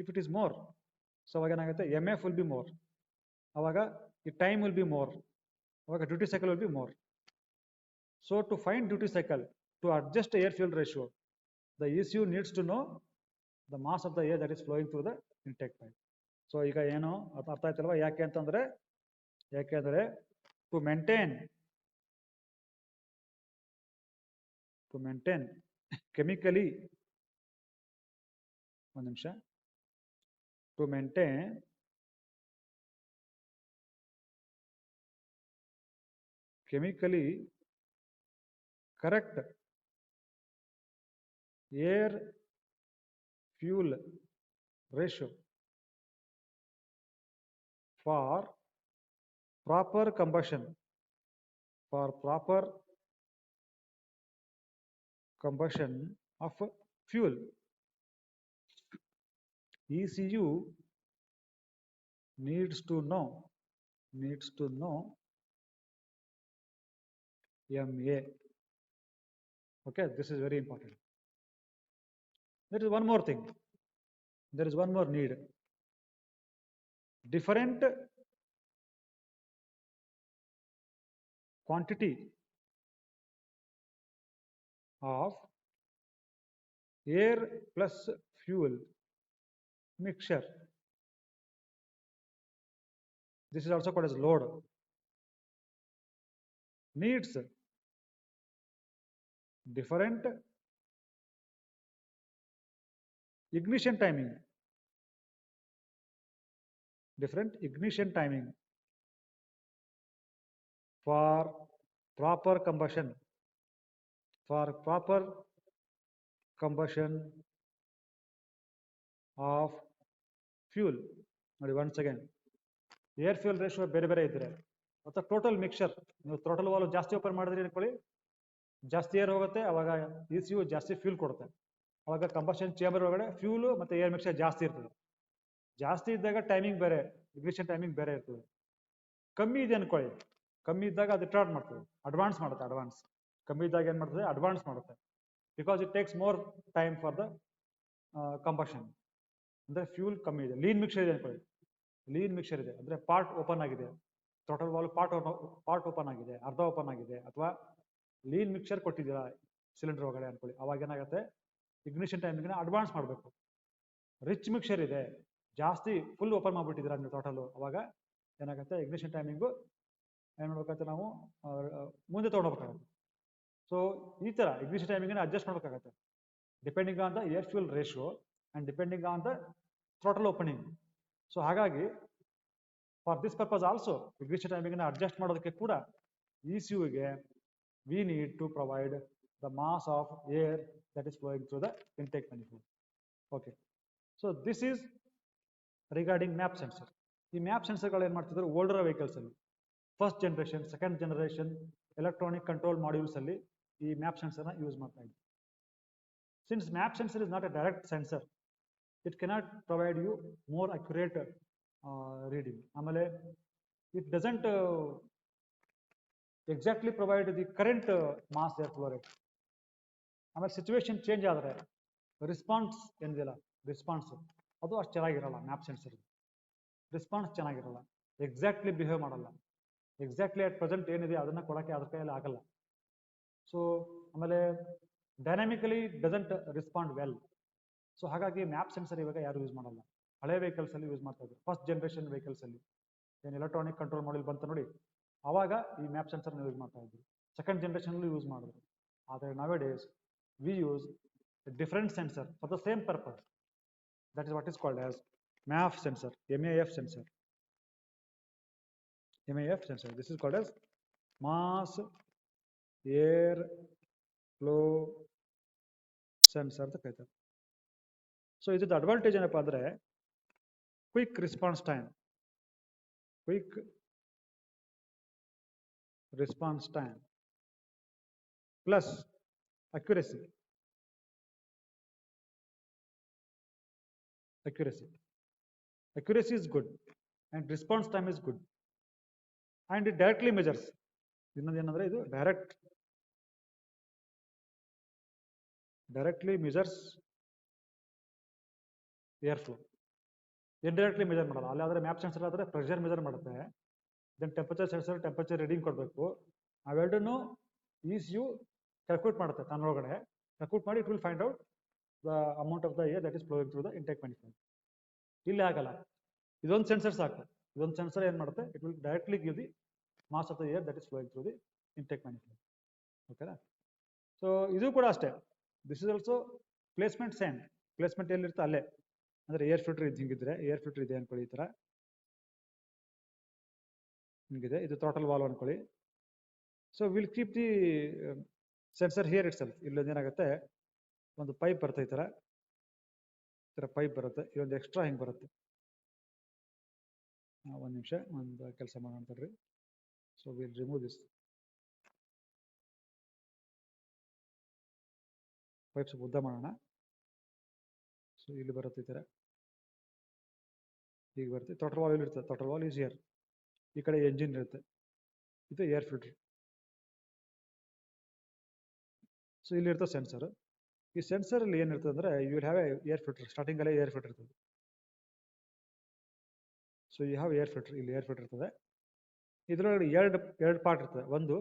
if it is more, so ಅವಾಗ ಏನಾಗುತ್ತೆ, M F will be more, ಅವಾಗ ಈ ಟೈಮ್ ವಿಲ್ ಬಿ ಮೋರ್, ಅವಾಗ duty cycle will be more. So to find duty cycle, to adjust air fuel ratio, the ECU needs to know the mass of the air that is flowing through the intake pipe. So ಈಗ ಏನು ಅರ್ಥ ಆಯ್ತಲ್ವಾ, ಯಾಕೆಂದ್ರೆ to maintain chemically, ಒಂದು ನಿಮಿಷ, to maintain chemically correct air fuel ratio, for proper combustion, for proper combustion of fuel, ECU needs to know MA. Okay, this is very important. There is one more thing. There is one more need. Different quantity of air plus fuel mixture. This is also called as load. Needs different ignition timing. Different ignition timing for proper combustion. For proper combustion of fuel. Once again, air fuel ratio ಬೇರೆ ಬೇರೆ ಇದ್ರೆ ಅಥವಾ total mixer ನೀವು throttle valve ಜಾಸ್ತಿ open ಮಾಡಿದ್ರಿ ಅನ್ಕೊಳ್ಳಿ, ಜಾಸ್ತಿ air ಹೋಗುತ್ತೆ, ಅವಾಗ ECU ಜಾಸ್ತಿ ಫ್ಯೂಲ್ ಕೊಡುತ್ತೆ, ಅವಾಗ ಕಂಬಷನ್ ಚೇಂಬರ್ ಒಳಗಡೆ ಫ್ಯೂಲ್ ಮತ್ತೆ ಏರ್ ಮಿಕ್ಸರ್ ಜಾಸ್ತಿ ಇರ್ತದೆ. ಜಾಸ್ತಿ ಇದ್ದಾಗ ಟೈಮಿಂಗ್ ಬೇರೆ, ಇಗ್ನಿಷನ್ ಟೈಮಿಂಗ್ ಬೇರೆ ಇರ್ತದೆ. ಕಮ್ಮಿ ಇದೆ ಅನ್ಕೊಳ್ಳಿ, ಕಮ್ಮಿ ಇದ್ದಾಗ ಅದು ರಿಟಾರ್ಡ್ ಮಾಡ್ತದೆ, ಅಡ್ವಾನ್ಸ್ ಮಾಡುತ್ತೆ. ಅಡ್ವಾನ್ಸ್ ಕಮ್ಮಿ ಇದ್ದಾಗ ಏನ್ ಮಾಡ್ತದೆ, ಅಡ್ವಾನ್ಸ್ ಮಾಡುತ್ತೆ. Because it takes more time for the combustion. ಅಂದ್ರೆ ಫ್ಯೂಲ್ ಕಮ್ಮಿ ಇದೆ. ಲೀನ್ ಮಿಕ್ಸರ್ ಇದೆ ಅನ್ಕೊಳ್ಳಿ, ಲೀನ್ ಮಿಕ್ಸರ್ ಇದೆ ಅಂದ್ರೆ ಪಾರ್ಟ್ ಓಪನ್ ಆಗಿದೆ, ಟೋಟಲ್ ವಾಲ್ವ್ ಪಾರ್ಟ್ ಓಪನ್ ಆಗಿದೆ, ಅರ್ಧ ಓಪನ್ ಆಗಿದೆ, ಅಥವಾ ಲೀನ್ ಮಿಕ್ಸರ್ ಕೊಟ್ಟಿದ್ದೀರಾ ಸಿಲಿಂಡರ್ ಒಳಗಡೆ ಅನ್ಕೊಳ್ಳಿ, ಅವಾಗ ಏನಾಗುತ್ತೆ, ಇಗ್ನಿಷನ್ ಟೈಮಿಂಗ್ ಅಡ್ವಾನ್ಸ್ ಮಾಡಬೇಕು. ರಿಚ್ ಮಿಕ್ಸರ್ ಇದೆ, ಜಾಸ್ತಿ ಫುಲ್ ಓಪನ್ ಮಾಡ್ಬಿಟ್ಟಿದ್ದೀರಾ ನೀವು ಟೋಟಲ್, ಅವಾಗ ಏನಾಗುತ್ತೆ, ಇಗ್ನಿಷನ್ ಟೈಮಿಂಗು ಏನ್ ಮಾಡ್ಬೇಕಾಗುತ್ತೆ, ನಾವು ಮುಂದೆ ತೊಗೊಂಡೋಗ್ಬೇಕಾಗುತ್ತೆ. ಸೊ ಈ ತರ ಇಗ್ನಿಷನ್ ಟೈಮಿಂಗ್ ಅಡ್ಜಸ್ಟ್ ಮಾಡ್ಬೇಕಾಗತ್ತೆ, depending on the air fuel ratio and depending on the throttle opening. So ಹಾಗಾಗಿ for this purpose also ignition timing adjust ಮಾಡೋದಕ್ಕೆ ಕೂಡ ECUಗೆ we need to provide the mass of air that is flowing through the intake manifold. Okay, so this is regarding MAP sensor. ಈ MAP ಸೆನ್ಸರ್ಗಳು ಏನು ಮಾಡ್ತಿದ್ರು, older vehicles ಅಲ್ಲಿ first generation, second generation electronic control modules ಅಲ್ಲಿ ಈ MAP ಸೆನ್ಸರ್ನ use ಮಾಡ್ತಾ ಇದ್ರು. Since MAP sensor is not a direct sensor, it cannot provide you more accurate reading. ಆಮೇಲೆ it doesn't exactly provide the current mass air flow rate. ಆಮೇಲೆ situation change ಆದರೆ response ಏನಿದೆಯಲ್ಲ, response ಅದು ಅಷ್ಟು ಚೆನ್ನಾಗಿರಲ್ಲ. ಮ್ಯಾಪ್ ಸೆನ್ಸರ್ ರೆಸ್ಪಾನ್ಸ್ ಚೆನ್ನಾಗಿರಲ್ಲ, exactly behave ಮಾಡಲ್ಲ, exactly at present ಏನಿದೆ ಅದನ್ನ ಕೊಡೋಕ್ಕೆ ಅದ್ರ ಕೈಯಲ್ಲಿ ಆಗಲ್ಲ. ಸೊ ಆಮೇಲೆ dynamically doesn't respond well. So ಹಾಗಾಗಿ ಮ್ಯಾಪ್ ಸೆನ್ಸರ್ ಇವಾಗ ಯಾರು ಯೂಸ್ ಮಾಡಲ್ಲ. ಹಳೆ ವೆಹಿಕಲ್ಸ್ ಅಲ್ಲಿ ಯೂಸ್ ಮಾಡ್ತಾ ಇದ್ರು, ಫಸ್ಟ್ ಜನರೇಷನ್ ವೆಹಿಕಲ್ಸ್ ಅಲ್ಲಿ ಏನು ಎಲೆಕ್ಟ್ರಾನಿಕ್ ಕಂಟ್ರೋಲ್ ಮಾಡ್ಯೂಲ್ ಬಂತ ನೋಡಿ, ಆವಾಗ ಈ ಮ್ಯಾಪ್ ಸೆನ್ಸರ್ನ ಯೂಸ್ ಮಾಡ್ತಾ ಇದ್ರು. ಸೆಕೆಂಡ್ ಜನರೇಷನ್ ಯೂಸ್ ಮಾಡಿದ್ರು. ಆದರೆ ನವೆ days we use different sensor for the same purpose. That is what is called as MAF sensor, MAF sensor. MAF sensor. This is called as mass air flow sensor ಅಂತ ಕರೀತಾರೆ. So ಇದ್ರದ್ದು advantage ಏನಪ್ಪಾ ಅಂದ್ರೆ quick response time, quick response time plus accuracy. Accuracy is good and response time is good, and it directly measures. ಇನ್ನೊಂದು ಏನಂದ್ರೆ ಇದು directly measures air flow. Indirectly measure ಮಾಡಲ್ಲ. ಅಲ್ಲಿ ಆದ್ರೆ ಮ್ಯಾಪ್ ಸೆನ್ಸರ್ ಆದ್ರೆ ಪ್ರೆಷರ್ ಮೆಜರ್ ಮಾಡುತ್ತೆ, then temperature sensor temperature reading ಕೊಡಬೇಕು. ಅವೆರಡನ್ನು ECU ಕ್ಯಾಲ್ಕುಲೇಟ್ ಮಾಡುತ್ತೆ ತನ್ನೊಳಗಡೆ. ಕ್ಯಾಲ್ಕುಲೇಟ್ ಮಾಡಿ it will find out the amount of the air that is flowing through the intake manifold. ಇಲ್ಲಿ ಆಗಲ್ಲ, ಇದೊಂದು ಸೆನ್ಸರ್ ಸಾಕು. ಇದೊಂದು ಸೆನ್ಸರ್ ಏನು ಮಾಡುತ್ತೆ, it will directly give the mass of the air that is flowing through the intake manifold. ಓಕೆನಾ? So ಇದು ಕೂಡ ಅಷ್ಟೇ. This is also placement same. Placement ಎಲ್ಲಿರುತ್ತೆ ಅಲ್ಲೇ. ಅಂದ್ರೆ ಏರ್ ಫಿಲ್ಟರ್ ಇದು ಹಿಂಗಿದ್ರೆ, ಏರ್ ಫಿಲ್ಟರ್ ಇದೆ ಅನ್ಕೊಳ್ಳಿ, ಈ ತರ ಹಿಂಗಿದೆ, ಇದು ಥ್ರಾಟಲ್ ವಾಲ್ವ್ ಅನ್ಕೊಳ್ಳಿ. So will keep the sensor here it self. ಇಲ್ಲೊಂದು ಏನಾಗುತ್ತೆ, ಒಂದು ಪೈಪ್ ಬರುತ್ತೆ, ಈ ತರ ಪೈಪ್ ಬರುತ್ತೆ, ಇದೊಂದು ಎಕ್ಸ್ಟ್ರಾ ಹಿಂಗೆ ಬರುತ್ತೆ. ಒಂದು ನಿಮಿಷ ಒಂದು ಕೆಲಸ ಮಾಡೋಣ ತಡ್ರಿ. So will remove this pipe ಸ್ವಲ್ಪ ಉದ್ದ ಮಾಡೋಣ. ಸೊ ಇಲ್ಲಿ ಬರುತ್ತೆ ಈ ಥರ, ಈಗ ಬರುತ್ತೆ. ಟೋಟಲ್ ವಾಲ್ ಇಲ್ಲಿ ಇರ್ತದೆ. Total wall is air. ಈ ಕಡೆ ಎಂಜಿನ್ ಇರುತ್ತೆ, ಇದು ಏರ್ ಫಿಲ್ಟರ್. ಸೊ ಇಲ್ಲಿ ಇರ್ತದೆ ಸೆನ್ಸರ್. ಈ ಸೆನ್ಸರ್ ಅಲ್ಲಿ ಏನಿರ್ತದೆ ಅಂದ್ರೆ you will have air filter. Starting ಅಲ್ಲೇ ಏರ್ ಫಿಲ್ಟರ್ ಇರ್ತದೆ. So you have air filter. ಇಲ್ಲಿ ಏರ್ ಫಿಲ್ಟರ್ ಇರ್ತದೆ. ಇದರೊಳಗಡೆ ಎರಡು ಪಾರ್ಟ್ ಇರ್ತದೆ. ಒಂದು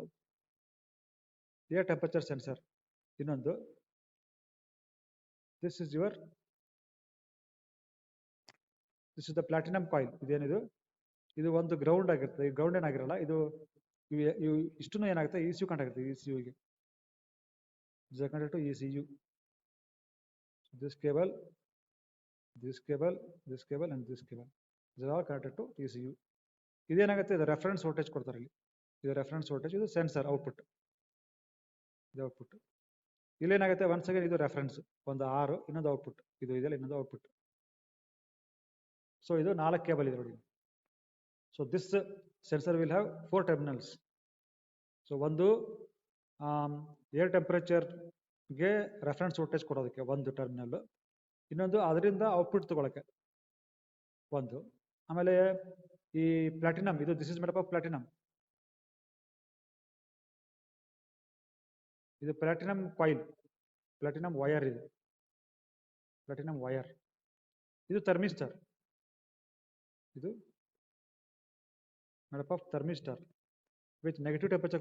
ಏರ್ ಟೆಂಪರೇಚರ್ ಸೆನ್ಸರ್, ಇನ್ನೊಂದು this is the platinum coil. ಇದೇನಿದು, ಇದು ಒಂದು ಗ್ರೌಂಡ್ ಆಗಿರ್ತದೆ. ಈ ಗ್ರೌಂಡ್ ಏನಾಗಿರಲ್ಲ, ಇದು ಇಷ್ಟು ಏನಾಗುತ್ತೆ, ಇ ಸಿ ಯು ಕನೆಕ್ಟ್ ಆಗುತ್ತೆ. ಇ ಸಿ ಯುಗೆ connected to ECU. This cable, this cable, this cable and this cable, these are all connected to ECU. ಇದೇನಾಗುತ್ತೆ, ಇದು ರೆಫರೆನ್ಸ್ ವೋಲ್ಟೇಜ್ ಕೊಡ್ತಾರೆ ಇಲ್ಲಿ. ಇದು ರೆಫರೆನ್ಸ್ ವೋಲ್ಟೇಜ್, ಇದು ಸೆನ್ಸರ್ ಔಟ್ಪುಟ್. ಇದು ಔಟ್ಪುಟ್. ಇಲ್ಲೇನಾಗುತ್ತೆ, ಒನ್ಸ್ ಅಗೇನ್ ಇದು reference, ಒಂದು ಆರು, ಇನ್ನೊಂದು ಔಟ್ಪುಟ್. ಇದು ಇದೆಲ್ಲ ಇನ್ನೊಂದು ಔಟ್ಪುಟ್. ಸೊ ಇದು 4 ಕೇಬಲ್ ಇದೆ ನೋಡಿ. So this sensor will have 4 terminals. So ಒಂದು ಏರ್ ಟೆಂಪರೇಚರ್ಗೆ ರೆಫರೆನ್ಸ್ ವೋಲ್ಟೇಜ್ ಕೊಡೋದಕ್ಕೆ ಒಂದು ಟರ್ಮಿನಲ್, ಇನ್ನೊಂದು ಅದರಿಂದ ಔಟ್ಪುಟ್ ತಗೊಳಕ್ಕೆ ಒಂದು. ಆಮೇಲೆ ಈ ಪ್ಲಾಟಿನಮ್, ಇದು this is made of platinum. ಇದು ಪ್ಲಾಟಿನಮ್ ಕಾಯಿಲ್, ಪ್ಲಾಟಿನಮ್ ವೈರ್. ಇದು ಪ್ಲಾಟಿನಮ್ ವೈರ್. ಇದು ಥರ್ಮಿಸ್ಟರ್. ಇದು made of thermistor with negative temperature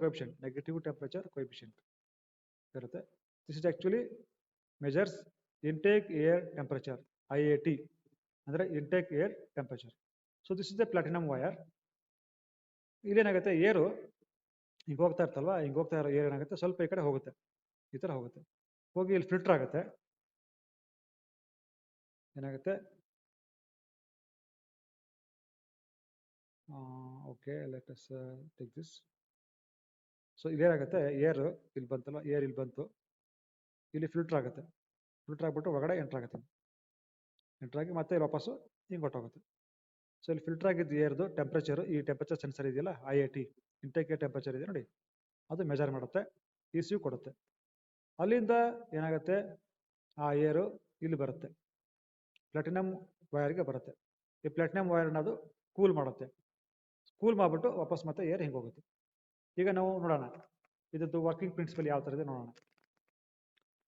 coefficient ಇರುತ್ತೆ. This is actually measures intake air temperature, IAT ಅಂದ್ರೆ intake air temperature. So this is the platinum wire. ಇಲ್ಲೇನಾಗುತ್ತೆ, ಏರು ಹಿಂಗೆ ಹೋಗ್ತಾ ಇರ್ತಲ್ವಾ, ಹಿಂಗೆ ಹೋಗ್ತಾ ಇರೋ ಏರ್ ಏನಾಗುತ್ತೆ, ಸ್ವಲ್ಪ ಈ ಕಡೆ ಹೋಗುತ್ತೆ, ಈ ಥರ ಹೋಗುತ್ತೆ, ಹೋಗಿ ಇಲ್ಲಿ ಫಿಲ್ಟರ್ ಆಗುತ್ತೆ. ಏನಾಗುತ್ತೆ, okay, let us take this. So ಇದೇನಾಗುತ್ತೆ, ಏರ್ ಇಲ್ಲಿ ಬಂತಲ್ಲ, ಏರ್ ಇಲ್ಲಿ ಬಂತು, ಇಲ್ಲಿ ಫಿಲ್ಟರ್ ಆಗುತ್ತೆ. ಫಿಲ್ಟರ್ ಆಗಿಬಿಟ್ಟು ಒಳಗಡೆ ಎಂಟ್ರ್ ಆಗುತ್ತೆ. ಎಂಟ್ರ್ ಆಗಿ ಮತ್ತೆ ಇಲ್ಲಿ ವಾಪಸ್ಸು ಹಿಂಗೆ ಹೊಟ್ಟೋಗುತ್ತೆ. ಸೊ ಇಲ್ಲಿ ಫಿಲ್ಟರ್ ಆಗಿದ್ದು ಏರ್ದು ಟೆಂಪ್ರೇಚರ್, ಈ ಟೆಂಪ್ರೇಚರ್ ಸೆನ್ಸರ್ ಇದೆಯಲ್ಲ, IAT ಇಂಟೇಕ್ ಏರ್ ಟೆಂಪ್ರೇಚರ್ ಇದೆ ನೋಡಿ, ಅದು ಮೆಜರ್ ಮಾಡುತ್ತೆ, ECU ಕೊಡುತ್ತೆ. ಅಲ್ಲಿಂದ ಏನಾಗುತ್ತೆ, ಆ ಏರು ಇಲ್ಲಿ ಬರುತ್ತೆ, ಪ್ಲಾಟಿನಮ್ ವೈರ್ಗೆ ಬರುತ್ತೆ. ಈ ಪ್ಲಾಟಿನಮ್ ವೈರ್ ಅನ್ನೋದು ಕೂಲ್ ಮಾಡುತ್ತೆ. ಕೂಲ್ ಮಾಡಿಬಿಟ್ಟು ವಾಪಸ್ ಮತ್ತೆ ಏರ್ ಹಿಂಗೆ ಹೋಗುತ್ತೆ. ಈಗ ನಾವು ನೋಡೋಣ ಇದ್ರದ್ದು ವರ್ಕಿಂಗ್ ಪ್ರಿನ್ಸಿಪಲ್ ಯಾವ ಥರ ಇದೆ ನೋಡೋಣ.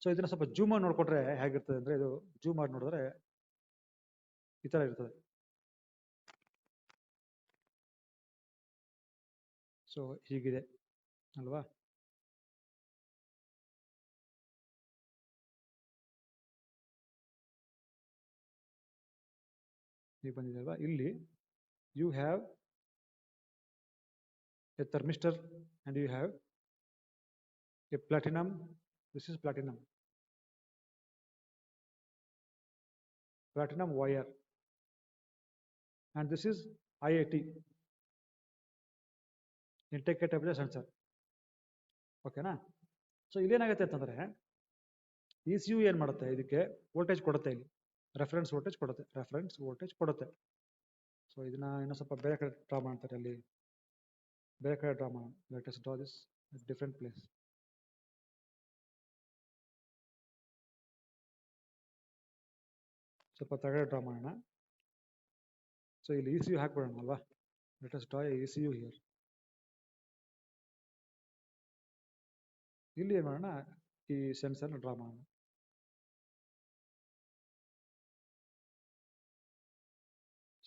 ಸೊ ಇದನ್ನ ಸ್ವಲ್ಪ ಜೂಮ್ ಮಾಡಿ ನೋಡ್ಕೊಟ್ರೆ ಹೇಗಿರ್ತದೆ ಅಂದರೆ, ಇದು ಜೂಮ್ ಮಾಡಿ ನೋಡಿದ್ರೆ ಈ ಥರ ಇರ್ತದೆ. ಸೊ ಹೀಗಿದೆ ಅಲ್ವಾ. ಈಗ ಬಂದಿದೆ ಅಲ್ವಾ. ಇಲ್ಲಿ you have a thermistor and you have a platinum. This is platinum wire, and this is IAT, intake air temperature sensor. ಓಕೆನಾ. ಸೊ ಇಲ್ಲೇನಾಗುತ್ತೆ ಅಂತಂದರೆ, ECU ಏನು ಮಾಡುತ್ತೆ, ಇದಕ್ಕೆ ವೋಲ್ಟೇಜ್ ಕೊಡುತ್ತೆ, ಇಲ್ಲಿ ರೆಫರೆನ್ಸ್ ವೋಲ್ಟೇಜ್ ಕೊಡುತ್ತೆ. ಸೊ ಇದನ್ನ ಇನ್ನೂ ಸ್ವಲ್ಪ ಬೇರೆ ಕಡೆ ಡ್ರಾ ಮಾಡ್ತಾರೆ, ಅಲ್ಲಿ ಬೇರೆ ಕಡೆ ಡ್ರಾ ಮಾಡೋಣ. Let us draw this at different place. ಸ್ವಲ್ಪ ತಗಡೆ ಡ್ರಾ ಮಾಡೋಣ. ಸೊ ಇಲ್ಲಿ ECU ಹಾಕ್ಬಿಡೋಣ ಅಲ್ವಾ. Let us draw ECU here. ಇಲ್ಲಿ ಏನು ಮಾಡೋಣ, ಈ ಸೆನ್ಸರ್ನ ಡ್ರಾ ಮಾಡೋಣ.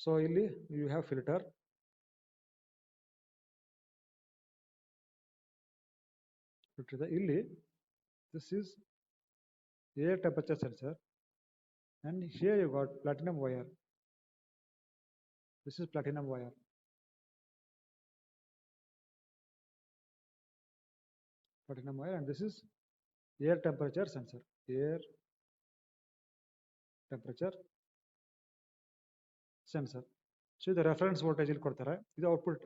ಸೊ ಇಲ್ಲಿ ಯು ಹ್ಯಾವ್ ಫಿಲ್ಟರ್, ಇಲ್ಲಿ this is air temperature sensor, and here you got platinum wire. This is platinum wire. And this is air temperature sensor. Air temperature sensor. So ಇದು reference voltage ಇಲ್ಲಿ ಕೊಡ್ತಾರೆ, ಇದು output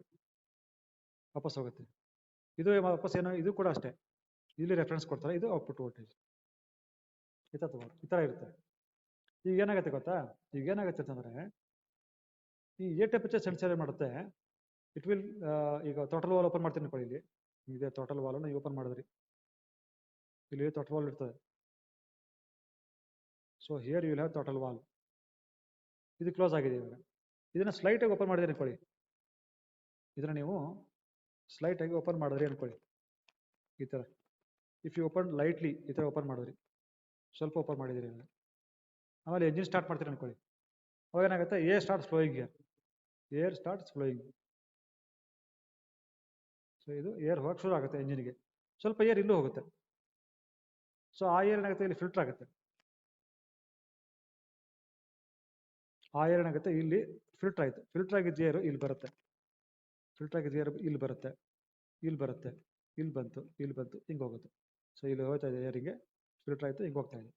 ವಾಪಸ್ ಹೋಗುತ್ತೆ. ಇದು ವಾಪಸ್ ಏನೋ, ಇದು ಕೂಡ ಅಷ್ಟೇ, ಇಲ್ಲಿ ರೆಫರೆನ್ಸ್ ಕೊಡ್ತಾರೆ, ಇದು ಔಟ್ಪುಟ್ ವೋಲ್ಟೇಜ್. ಈ ಥರ ಇರುತ್ತೆ. ಈಗ ಏನಾಗುತ್ತೆ ಗೊತ್ತಾ, ಈಗ ಏನಾಗುತ್ತೆ ಅಂತಂದರೆ, ಈ ಏರ್ ಟೆಂಪರೇಚರ್ ಸೆನ್ಸರ್ ಏನು ಮಾಡುತ್ತೆ, ಇಟ್ ವಿಲ್ ಈಗ ಟೋಟಲ್ ವಾಲ್ ಓಪನ್ ಮಾಡ್ತೀನಿ ಅನ್ಕೊಳ್ಳಿ. ಇಲ್ಲಿ ಇದೆ ಟೋಟಲ್ ವಾಲನ್ನು ಓಪನ್ ಮಾಡಿದ್ರಿ, ಇಲ್ಲಿ ಟೋಟಲ್ ವಾಲ್ ಇರ್ತದೆ. So here you will have total wall. ಇದು ಕ್ಲೋಸ್ ಆಗಿದೆ. ಇವಾಗ ಇದನ್ನ ಸ್ಲೈಟ್ ಆಗಿ ಓಪನ್ ಮಾಡಿದ್ರಿ ಅನ್ಕೊಳ್ಳಿ. ಇದನ್ನ ನೀವು ಸ್ಲೈಟ್ ಆಗಿ ಓಪನ್ ಮಾಡಿದ್ರಿ ಅನ್ಕೊಳ್ಳಿ, ಈ ತರ. ಇಫ್ ಯು ಓಪನ್ ಲೈಟ್ಲಿ, ಈ ತರ ಓಪನ್ ಮಾಡಿದ್ರಿ, ಸ್ವಲ್ಪ ಓಪನ್ ಮಾಡಿದಿರಿ. ಆಮೇಲೆ ಎಂಜಿನ್ ಸ್ಟಾರ್ಟ್ ಮಾಡ್ತೀರಿ ಅನ್ಕೊಳ್ಳಿ. ಅವಾಗ ಏನಾಗುತ್ತೆ, air starts flowing here. Air starts flowing. So ಇದು ಏರ್ ಹೋಗಕ್ಕೆ ಶುರು ಆಗುತ್ತೆ ಎಂಜಿನ್ಗೆ. ಸ್ವಲ್ಪ ಏರ್ ಇಲ್ಲೂ ಹೋಗುತ್ತೆ. ಸೊ ಆ ಏರ್ ಏನಾಗುತ್ತೆ, ಇಲ್ಲಿ ಫಿಲ್ಟರ್ ಆಗುತ್ತೆ. ಆ ಏರ್ ಏನಾಗುತ್ತೆ, ಇಲ್ಲಿ ಫಿಲ್ಟರ್ ಆಯ್ತು. ಫಿಲ್ಟರ್ ಆಗಿದ್ದ ಏರು ಇಲ್ಲಿ ಬರುತ್ತೆ. ಫಿಲ್ಟರ್ ಆಗಿದ್ದ ಏರು ಇಲ್ಲಿ ಬರುತ್ತೆ, ಇಲ್ಲಿ ಬರುತ್ತೆ, ಇಲ್ಲಿ ಬಂತು, ಇಲ್ಲಿ ಬಂತು, ಹಿಂಗೆ ಹೋಗುತ್ತೆ. ಸೊ ಇಲ್ಲಿ ಹೋಗ್ತಾ ಇದೆ ಏರಿಗೆ, ಫಿಲ್ಟರ್ ಆಯ್ತು, ಹಿಂಗೆ ಹೋಗ್ತಾ ಇದೆ.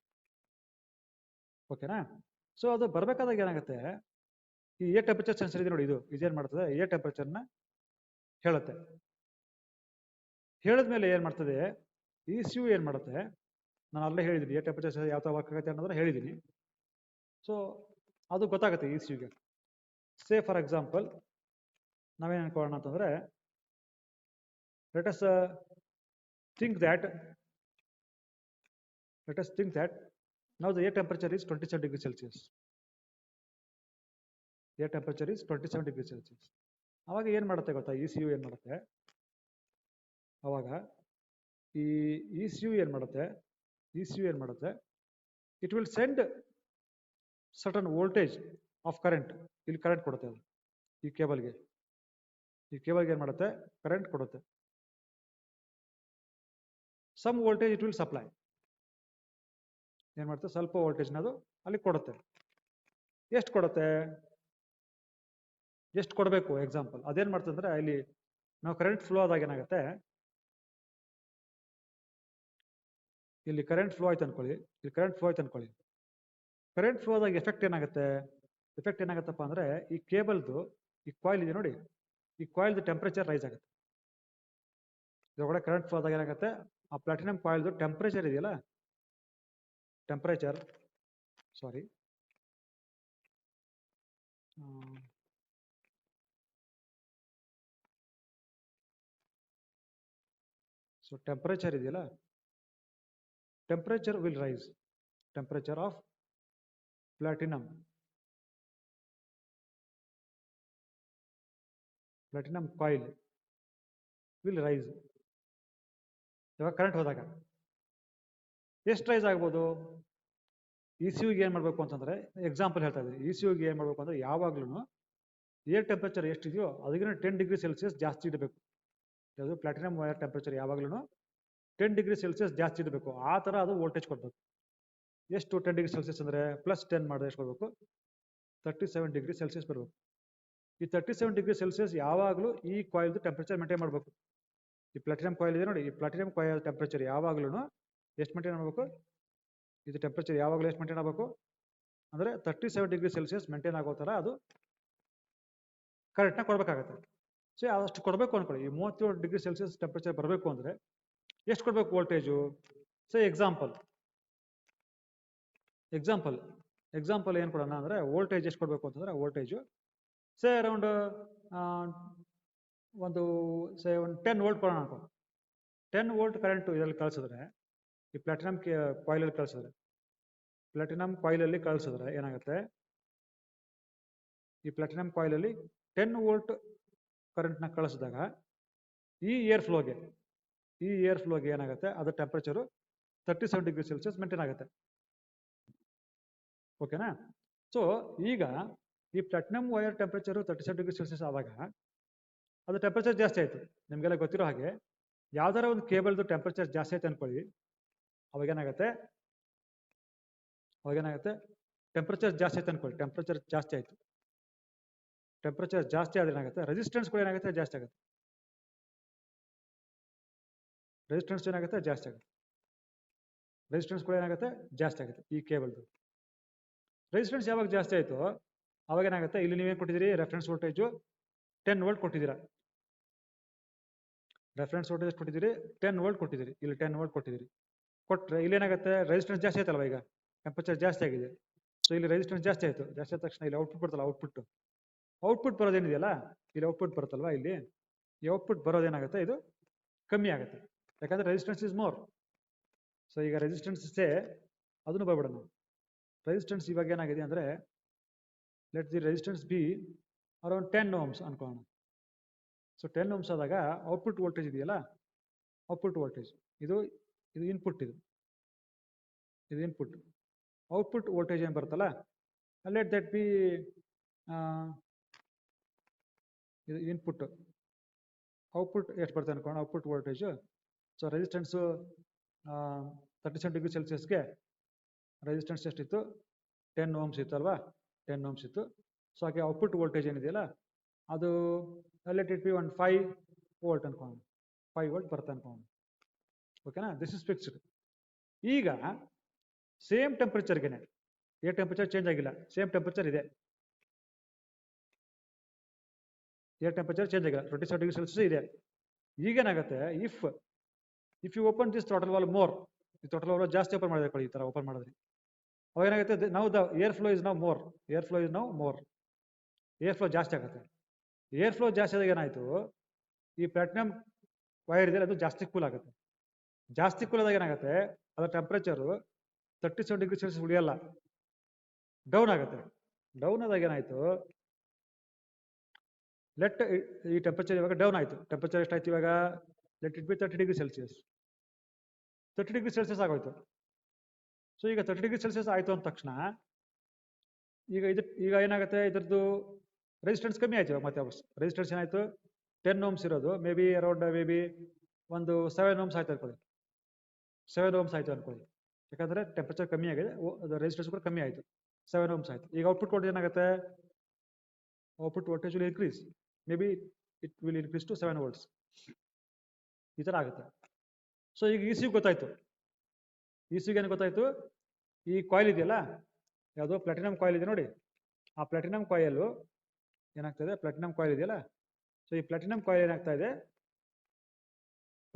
ಓಕೆನಾ? ಸೊ ಅದು ಬರಬೇಕಾದಾಗ ಏನಾಗುತ್ತೆ, ಈ ಏರ್ ಟೆಂಪರೇಚರ್ ಸೆನ್ಸರ್ ಇದೆ ನೋಡಿ, ಇದು ಇದೇನು ಮಾಡ್ತದೆ, ಏರ್ ಟೆಂಪರೇಚರ್ನ ಹೇಳುತ್ತೆ. ಹೇಳಿದ್ಮೇಲೆ ಏನು ಮಾಡ್ತದೆ, ಈ ಸ್ಯೂ ಏನು ಮಾಡುತ್ತೆ, ನಾನು ಅಲ್ಲೇ ಹೇಳಿದ್ದೀನಿ ಏರ್ ಟೆಂಪರೇಚರ್ ಯಾವ ಥರ ವರ್ಕ್ ಆಗುತ್ತೆ ಅನ್ನೋದನ್ನ ಹೇಳಿದ್ದೀನಿ. ಸೊ ಅದು ಗೊತ್ತಾಗುತ್ತೆ ಈ ಸ್ಯೂಗೆ. ಸೇ ಫಾರ್ ಎಕ್ಸಾಂಪಲ್ ನಾವೇನು ಅನ್ಕೊಳ್ಳೋಣ ಅಂತಂದರೆ, let us think that now the air temperature is 27 degrees Celsius. Air temperature is 27 degrees Celsius. ಅವಾಗ ಏನು ಮಾಡುತ್ತೆ ಗೊತ್ತಾ, ಈ ಸ್ಯೂ ಏನು ಮಾಡುತ್ತೆ, ಅವಾಗ ಈ ಸ್ಯೂ ಏನು ಮಾಡುತ್ತೆ, it will send certain voltage of current. ಇಲ್ಲಿ ಕರೆಂಟ್ ಕೊಡುತ್ತೆ ಅದು ಈ ಕೇಬಲ್ಗೆ. ಏನು ಮಾಡುತ್ತೆ, ಕರೆಂಟ್ ಕೊಡುತ್ತೆ. Some voltage it will supply. ಏನು ಮಾಡುತ್ತೆ, ಸ್ವಲ್ಪ ವೋಲ್ಟೇಜ್ನ ಅದು ಅಲ್ಲಿ ಕೊಡುತ್ತೆ. ಎಷ್ಟು ಕೊಡುತ್ತೆ, ಎಷ್ಟು ಕೊಡಬೇಕು ಎಕ್ಸಾಂಪಲ್ ಅದೇನು ಮಾಡ್ತದೆ ಅಂದರೆ, ಇಲ್ಲಿ ನಾವು ಕರೆಂಟ್ ಫ್ಲೋ ಆದಾಗ ಏನಾಗುತ್ತೆ, ಇಲ್ಲಿ ಕರೆಂಟ್ ಫ್ಲೋ ಆಯ್ತು ಅನ್ಕೊಳ್ಳಿ. ಕರೆಂಟ್ ಫ್ಲೋ ಆದಾಗ ಎಫೆಕ್ಟ್ ಏನಾಗುತ್ತಪ್ಪ ಅಂದರೆ, ಈ ಕೇಬಲ್ದು ಈ ಕಾಯಿಲ್ ಇದೆ ನೋಡಿ, ಈ ಕಾಯಿಲ್ದು ಟೆಂಪ್ರೇಚರ್ ರೈಸ್ ಆಗುತ್ತೆ. ಇದರೊಳಗಡೆ ಕರೆಂಟ್ ಫ್ಲೋ ಆದಾಗ ಏನಾಗುತ್ತೆ, ಆ ಪ್ಲಾಟಿನಮ್ ಕಾಯಿಲ್ದು ಟೆಂಪ್ರೇಚರ್ ಇದೆಯಲ್ಲ, ಸೊ ಟೆಂಪರೇಚರ್ ಇದೆಯಲ್ಲ, temperature will rise. Temperature of platinum coil will rise. ಇವಾಗ ಕರೆಂಟ್ ಹೋದಾಗ ಎಷ್ಟು ರೈಸ್ ಆಗ್ಬೋದು, ಇ ಸಿ ಯುಗೆ ಏನು ಮಾಡಬೇಕು ಅಂತಂದರೆ, ಎಕ್ಸಾಂಪಲ್ ಹೇಳ್ತಾ ಇದ್ದೀನಿ, ಇ ಸಿ ಯುಗೆ ಏನು ಮಾಡಬೇಕು ಅಂದರೆ, ಯಾವಾಗ್ಲೂ ಏರ್ ಟೆಂಪರೇಚರ್ ಎಷ್ಟಿದೆಯೋ ಅದಕ್ಕಿಂತ 10 ಡಿಗ್ರಿ ಸೆಲ್ಸಿಯಸ್ ಜಾಸ್ತಿ ಇಡಬೇಕು. ಯಾವುದು, ಪ್ಲಾಟಿನಮ್ ವೈರ್ ಟೆಂಪರೇಚರ್ ಯಾವಾಗ್ಲೂ 10 ಡಿಗ್ರಿ ಸೆಲ್ಸಿಯಸ್ ಜಾಸ್ತಿ ಇಡಬೇಕು. ಆ ಥರ ಅದು ವೋಲ್ಟೇಜ್ ಕೊಡಬೇಕು. ಎಷ್ಟು 10 ಡಿಗ್ರಿ ಸೆಲ್ಸಿಯಸ್ ಅಂದರೆ +10 ಮಾಡಿದ್ರೆ ಎಷ್ಟು ಕೊಡಬೇಕು, 37 ಡಿಗ್ರಿ ಸೆಲ್ಸಿಯಸ್ ಬರಬೇಕು. ಈ 37 ಡಿಗ್ರಿ ಸೆಲ್ಸಿಯಸ್ ಯಾವಾಗಲೂ ಈ ಕಾಯಿಲ್ದು ಟೆಂಪರೇಚರ್ ಮೇಂಟೈನ್ ಮಾಡಬೇಕು. ಈ ಪ್ಲಾಟಿನಮ್ ಕಾಯಿಲ್ ಇದೆ ನೋಡಿ, ಈ ಪ್ಲಾಟಿನಮ್ ಕಾಯಿಲ್ ಟೆಂಪರೇಚರ್ ಯಾವಾಗ್ಲೂ ಎಷ್ಟು ಮೇಂಟೈನ್ ಮಾಡಬೇಕು, ಇದು ಟೆಂಪರೇಚರ್ ಯಾವಾಗಲೂ ಎಷ್ಟು ಮೇಂಟೈನ್ ಆಗಬೇಕು ಅಂದರೆ 37 ಡಿಗ್ರಿ ಸೆಲ್ಸಿಯಸ್ ಮೇಂಟೈನ್ ಆಗೋ ಥರ ಅದು ಕರೆಂಟ್ನ ಕೊಡಬೇಕಾಗತ್ತೆ. ಸೊ ಅಷ್ಟು ಕೊಡಬೇಕು ಅನ್ಕೊಳ್ಳಿ. ಈ 37 ಡಿಗ್ರಿ ಸೆಲ್ಸಿಯಸ್ ಟೆಂಪರೇಚರ್ ಬರಬೇಕು ಅಂದರೆ ಎಷ್ಟು ಕೊಡಬೇಕು ವೋಲ್ಟೇಜು. ಸೊ ಎಕ್ಸಾಂಪಲ್ ಏನು ಕೊಡೋಣ ಅಂದರೆ, ವೋಲ್ಟೇಜ್ ಎಷ್ಟು ಕೊಡಬೇಕು ಅಂತಂದರೆ, ವೋಲ್ಟೇಜು ಸೇ ಅರೌಂಡ್ ಒಂದು 10 ವೋಲ್ಟ್ ಕೊಡೋಣ ಅನ್ಕೋ. 10 ವೋಲ್ಟ್ ಕರೆಂಟು ಇದರಲ್ಲಿ ಕಳಿಸಿದ್ರೆ, ಈ ಪ್ಲಾಟಿನಮ್ ಕಾಯಿಲಲ್ಲಿ ಕಳಿಸಿದ್ರೆ ಏನಾಗುತ್ತೆ, ಈ ಪ್ಲಾಟಿನಮ್ ಕಾಯಿಲಲ್ಲಿ 10 ವೋಲ್ಟ್ ಕರೆಂಟ್ನ ಕಳಿಸಿದಾಗ ಈ ಏರ್ ಫ್ಲೋಗೆ ಏನಾಗುತ್ತೆ, ಅದು ಟೆಂಪರೇಚರು 37 ಡಿಗ್ರಿ ಸೆಲ್ಸಿಯಸ್ ಮೇಂಟೈನ್ ಆಗುತ್ತೆ. ಓಕೆನಾ? ಸೊ ಈಗ ಈ platinum wire temperature 37 degree Celsius ಆದಾಗ ಅದು ಟೆಂಪರೇಚರ್ ಜಾಸ್ತಿ ಆಯಿತು. ನಿಮಗೆಲ್ಲ ಗೊತ್ತಿರೋ ಹಾಗೆ, ಯಾವ್ದಾರ ಒಂದು ಕೇಬಲ್ದು ಟೆಂಪರೇಚರ್ ಜಾಸ್ತಿ ಆಯ್ತು ಅನ್ಕೊಳ್ಳಿ, ಅವಾಗೇನಾಗುತ್ತೆ, ಟೆಂಪರೇಚರ್ ಜಾಸ್ತಿ ಆಯ್ತು ಅನ್ಕೊಳ್ಳಿ, ಟೆಂಪರೇಚರ್ ಜಾಸ್ತಿ ಆಯಿತು. ಟೆಂಪರೇಚರ್ ಜಾಸ್ತಿ ಆದ್ರೆ ಏನಾಗುತ್ತೆ, ರೆಸಿಸ್ಟೆನ್ಸ್ ಕೂಡ ಏನಾಗುತ್ತೆ, ಜಾಸ್ತಿ ಆಗುತ್ತೆ. ರೆಸಿಸ್ಟೆನ್ಸ್ ಕೂಡ ಏನಾಗುತ್ತೆ, ಜಾಸ್ತಿ ಆಗುತ್ತೆ. ಈ ಕೇಬಲ್ದು ರೆಸಿಸ್ಟೆನ್ಸ್ ಯಾವಾಗ ಜಾಸ್ತಿ ಆಯಿತು ಅವಾಗ ಏನಾಗುತ್ತೆ, ಇಲ್ಲಿ ನೀವೇನು ಕೊಟ್ಟಿದ್ದೀರಿ, ರೆಫರೆನ್ಸ್ ವೋಲ್ಟೇಜು 10 ವೋಲ್ಟ್ ಕೊಟ್ಟಿದ್ದೀರಾ. ರೆಫರೆನ್ಸ್ ವೋಲ್ಟೇಜ್ ಕೊಟ್ಟಿದ್ದೀರಿ 10 ವೋಲ್ಟ್ ಕೊಟ್ಟಿದ್ದೀರಿ, ಇಲ್ಲಿ 10 ವೋಲ್ಟ್ ಕೊಟ್ಟಿದ್ದೀರಿ. ಕೊಟ್ಟರೆ ಇಲ್ಲಿ ಏನಾಗುತ್ತೆ, ರೆಸಿಸ್ಟೆನ್ಸ್ ಜಾಸ್ತಿ ಆಯ್ತಲ್ವ, ಈಗ ಟೆಂಪರೇಚರ್ ಜಾಸ್ತಿ ಆಗಿದೆ. ಸೊ ಇಲ್ಲಿ ರೆಸಿಸ್ಟೆನ್ಸ್ ಜಾಸ್ತಿ ಆಯಿತು. ಜಾಸ್ತಿ ಆದ ತಕ್ಷಣ ಇಲ್ಲಿ ಔಟ್ಪುಟ್ ಬರ್ತಲ್ಲ, ಔಟ್ಪುಟ್ ಔಟ್ಪುಟ್ ಬರೋದೇನಿದೆಯಲ್ಲ, ಇಲ್ಲಿ ಔಟ್ಪುಟ್ ಬರುತ್ತಲ್ವಾ, ಇಲ್ಲಿ ಈ ಔಟ್ಪುಟ್ ಬರೋದೇನಾಗುತ್ತೆ, ಇದು ಕಮ್ಮಿ ಆಗುತ್ತೆ, ಯಾಕಂದ್ರೆ ರೆಸಿಸ್ಟೆನ್ಸ್ ಇಸ್ ಮೋರ್. ಸೊ ಈಗ ರೆಸಿಸ್ಟೆನ್ಸ್ ಸೇ ಅದನ್ನು ಬರ್ಬಿಡೋಣ. ರೆಸಿಸ್ಟೆನ್ಸ್ ಇವಾಗ ಏನಾಗಿದೆ ಅಂದರೆ, let the resistance be around 10 ohms ಅನ್ಕೊಳ್ಳೋಣ. ಸೊ 10 ohms ಆದಾಗ ಔಟ್ಪುಟ್ ವೋಲ್ಟೇಜ್ ಇದೆಯಲ್ಲ, ಔಟ್ಪುಟ್ ವೋಲ್ಟೇಜ್ ಇದು ಇನ್ಪುಟ್, ಇದು ಇನ್ಪುಟ್. ಔಟ್ಪುಟ್ ವೋಲ್ಟೇಜ್ ಏನು ಬರುತ್ತಲ್ಲ, ಲೆಟ್ ದಟ್ ಬಿ ಇದು ಇನ್ಪುಟ್. ಔಟ್ಪುಟ್ ಎಷ್ಟು ಬರ್ತದೆ ಅನ್ಕೊಳ್ಳೋಣ, output voltage. So resistance 37 degree ಸೆಲ್ಸಿಯಸ್ಗೆ ರೆಸಿಸ್ಟೆನ್ಸ್ ಎಷ್ಟಿತ್ತು, 10 ohms ಇತ್ತು ಅಲ್ವಾ, 10 ohms ಇತ್ತು. ಸೊ ಹಾಗೆ ಔಟ್ಪುಟ್ ವೋಲ್ಟೇಜ್ ಏನಿದೆಯಲ್ಲ, ಅದು ಲೆಟ್ ಇಟ್ ಬಿ 5 ವೋಲ್ಟ್ ಅನ್ಕೊಳ್ಳೋಣ, 5 ವೋಲ್ಟ್ ಬರುತ್ತೆ ಅನ್ಕೊಳ್ಳೋಣ. ಓಕೆನಾ, ದಿಸ್ ಇಸ್ ಫಿಕ್ಸ್ಡ್. ಈಗ ಸೇಮ್ ಟೆಂಪರೇಚರ್ಗೆನೆ, ಏರ್ ಟೆಂಪರೇಚರ್ ಚೇಂಜ್ ಆಗಿಲ್ಲ, ಸೇಮ್ ಟೆಂಪರೇಚರ್ ಇದೆ, ಏರ್ ಟೆಂಪರೇಚರ್ ಚೇಂಜ್ ಆಗಿಲ್ಲ, 27 ಡಿಗ್ರಿ ಸೆಲ್ಸಿಯಸ್ ಇದೆ. ಈಗೇನಾಗುತ್ತೆ, if you open this throttle valve more, ಈ ಥ್ರಾಟಲ್ ವಾಲ್ವ್ ಜಾಸ್ತಿ ಓಪನ್ ಮಾಡಿದ್ರೆ, ಈ ಥರ ಓಪನ್ ಮಾಡಿದ್ರೆ ಅವಾಗ ಏನಾಗುತ್ತೆ, ನಾವು the air flow is now more, air flow is now more, air flow ಜಾಸ್ತಿ ಆಗುತ್ತೆ. ಏರ್ ಫ್ಲೋ ಜಾಸ್ತಿ ಆದಾಗ ಏನಾಯಿತು, ಈ ಪ್ಲಾಟಿನಮ್ ವೈರ್ ಇದೆ ಅದು ಜಾಸ್ತಿ ಕೂಲ್ ಆಗುತ್ತೆ. ಜಾಸ್ತಿ ಕೂಲ್ ಆದಾಗ ಏನಾಗುತ್ತೆ, ಅದರ ಟೆಂಪರೇಚರು 37 ಡಿಗ್ರಿ ಸೆಲ್ಸಿಯಸ್ ಉಳಿಯಲ್ಲ, ಡೌನ್ ಆಗುತ್ತೆ. ಡೌನ್ ಆದಾಗ ಏನಾಯಿತು, ಲೆಟ್ ಈ ಟೆಂಪರೇಚರ್ ಇವಾಗ ಡೌನ್ ಆಯಿತು. ಟೆಂಪರೇಚರ್ ಎಷ್ಟಾಯ್ತು ಇವಾಗ, let it B 30 degree Celsius, 30 degree Celsius ಆಗೋಯ್ತು. ಸೊ ಈಗ 30 ಡಿಗ್ರಿ ಸೆಲ್ಸಿಯಸ್ ಆಯಿತು ಅಂದ ತಕ್ಷಣ ಈಗ ಏನಾಗುತ್ತೆ, ಇದ್ರದ್ದು ರೆಸಿಸ್ಟೆನ್ಸ್ ಕಮ್ಮಿ ಆಯ್ತು. ಮತ್ತೆ ರೆಸಿಸ್ಟೆನ್ಸ್ ಏನಾಯ್ತು, 10 ohms ಇರೋದು ಮೇ ಬಿ ಅರೌಂಡ್ ಒಂದು 7 ohms ಆಯ್ತು ಅನ್ಕೊಳ್ಳಿ, 7 ohms ಆಯ್ತು ಅನ್ಕೊಳ್ಳಿ. ಯಾಕಂದ್ರೆ ಟೆಂಪರೇಚರ್ ಕಮ್ಮಿ ಆಗಿದೆ, ರೆಸಿಸ್ಟೆನ್ಸ್ ಕೂಡ ಕಮ್ಮಿ ಆಯಿತು, 7 ohms ಆಯ್ತು. ಈಗ ಔಟ್ಪುಟ್ ವೋಲ್ಟೇಜ್ ಏನಾಗುತ್ತೆ, output voltage will increase, maybe it will increase to 7 volts, ಈ ಥರ ಆಗುತ್ತೆ. ಸೊ ಈಗ ಇ ಸಿ ಗೊತ್ತಾಯ್ತು, ಇ ಸಿಗೆ ಏನು ಗೊತ್ತಾಯ್ತು, ಈ ಕಾಯಿಲ್ ಇದೆಯಲ್ಲ, ಯಾವುದೋ ಪ್ಲಾಟಿನಮ್ ಕಾಯಿಲ್ ಇದೆ ನೋಡಿ, ಆ ಪ್ಲಾಟಿನಮ್ ಕಾಯಿಲು ಏನಾಗ್ತದೆ, ಪ್ಲಾಟಿನಮ್ ಕಾಯಿಲ್ ಇದೆಯಲ್ಲ, ಸೊ ಈ ಪ್ಲಾಟಿನಮ್ ಕಾಯಿಲ್ ಏನಾಗ್ತಾ ಇದೆ,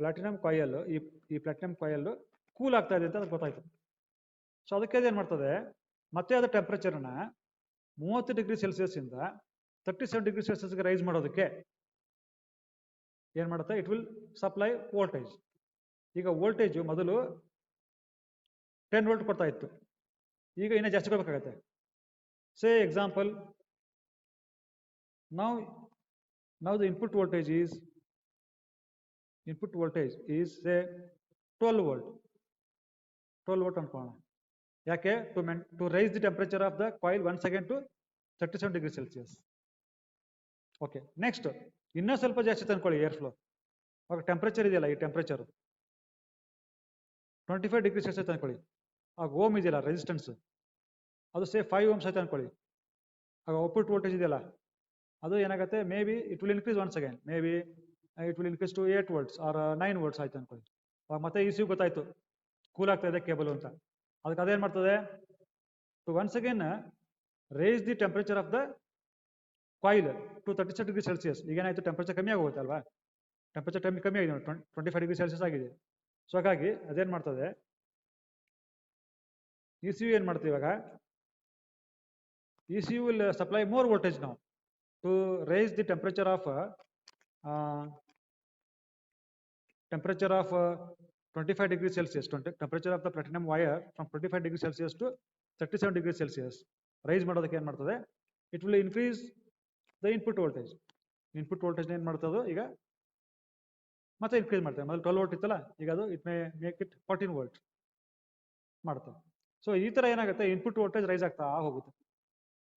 ಪ್ಲಾಟಿನಮ್ ಕಾಯಿಲ್ ಈ ಪ್ಲಾಟಿನಮ್ ಕಾಯಿಲ್ ಕೂಲ್ ಆಗ್ತಾ ಇದೆ ಅಂತ ಗೊತ್ತಾಯ್ತು. ಸೊ ಅದಕ್ಕೆ ಏನು ಮಾಡ್ತದೆ, ಮತ್ತೆ ಅದರ ಟೆಂಪರೇಚರ್ನ 30 ಡಿಗ್ರಿ ಸೆಲ್ಸಿಯಸ್ ಇಂದ 37 ಡಿಗ್ರಿ ಸೆಲ್ಸಿಯಸ್ಗೆ ರೈಸ್ ಮಾಡೋದಕ್ಕೆ ಏನು ಮಾಡುತ್ತೆ, ಇಟ್ ವಿಲ್ ಸಪ್ಲೈ ವೋಲ್ಟೇಜ್. ಈಗ ವೋಲ್ಟೇಜು ಮೊದಲು 10 ವೋಲ್ಟ್ ಕೊಡ್ತಾ ಇತ್ತು, ಈಗ ಇನ್ನೂ ಜಾಸ್ತಿ ಕೊಡಬೇಕಾಗತ್ತೆ. ಸೇ example, now the input voltage is say 12 volt, 12 volt ಅನ್ಕೊಳ್ಳೋಣ. ಯಾಕೆ, to rise the temperature of the coil once again to 37 degree Celsius. Okay, next ಇನ್ನೂ ಸ್ವಲ್ಪ ಜಾಸ್ತಿ ತಂದ್ಕೊಳ್ಳಿ ಏರ್ ಫ್ಲೋ. ಅವಾಗ ಟೆಂಪರೇಚರ್ ಇದೆಯಲ್ಲ, ಈ ಟೆಂಪರೇಚರ್ 25 ಡಿಗ್ರಿ ಸೆಲ್ಸಿಯಸ್ ತಂದ್ಕೊಳ್ಳಿ. ಆಗ ಓಮ್ ಇದೆಯಲ್ಲ ರೆಸಿಸ್ಟೆನ್ಸ್, ಅದು ಸೇ 5 ohms ಆಯ್ತು ಅನ್ಕೊಳ್ಳಿ. ಆಗ ಔಟ್ಪುಟ್ ವೋಲ್ಟೇಜ್ ಇದೆಯಲ್ಲ, ಅದು ಏನಾಗುತ್ತೆ, maybe it will increase once again, maybe it will increase to 8 volts or 9 volts ಆಯ್ತು ಅನ್ಕೊಳ್ಳಿ. ಅವಾಗ ಮತ್ತೆ ಇ ಸಿ ಗೊತ್ತಾಯ್ತು, ಕೂಲ್ ಆಗ್ತಾ ಇದೆ ಕೇಬಲ್ ಅಂತ. ಅದಕ್ಕೆ ಅದೇನು ಮಾಡ್ತದೆ, to once again raise the temperature of the coil to 37 degree Celsius. ಈಗ ಏನಾಯ್ತು, ಟೆಂಪರೇಚರ್ ಕಮ್ಮಿ ಆಗೋಗುತ್ತೆ ಅಲ್ವಾ, ಟೆಂಪರೇಚರ್ ಕಮ್ಮಿ ಆಗಿದೆ, 25 ಡಿಗ್ರಿ ಸೆಲ್ಸಿಯಸ್ ಆಗಿದೆ. ಸೊ ಹಾಗಾಗಿ ಅದೇನು ಮಾಡ್ತದೆ, ಇ ಸಿ ಯು ಏನು ಮಾಡ್ತೀವಿ ಇವಾಗ, E C U will supply more voltage ನಾವು to rise the temperature of 25 degree Celsius, temperature of the platinum wire from 25 degree Celsius to 37 degree Celsius. Rice ಮಾಡೋದಕ್ಕೆ ಏನು ಮಾಡ್ತದೆ, it will increase the input voltage. Input voltage ಏನು ಮಾಡ್ತದೋ ಈಗ ಮತ್ತೆ increase ಮಾಡ್ತದೆ. ಮೊದಲು 12 volt ಇತ್ತಲ್ಲ, ಈಗ ಅದು it may make it 14 volt ಮಾಡ್ತದೆ. ಸೊ ಈ ಥರ ಏನಾಗುತ್ತೆ, ಇನ್ಪುಟ್ ವೋಲ್ಟೇಜ್ ರೈಸ್ ಆಗ್ತಾ ಹೋಗುತ್ತೆ.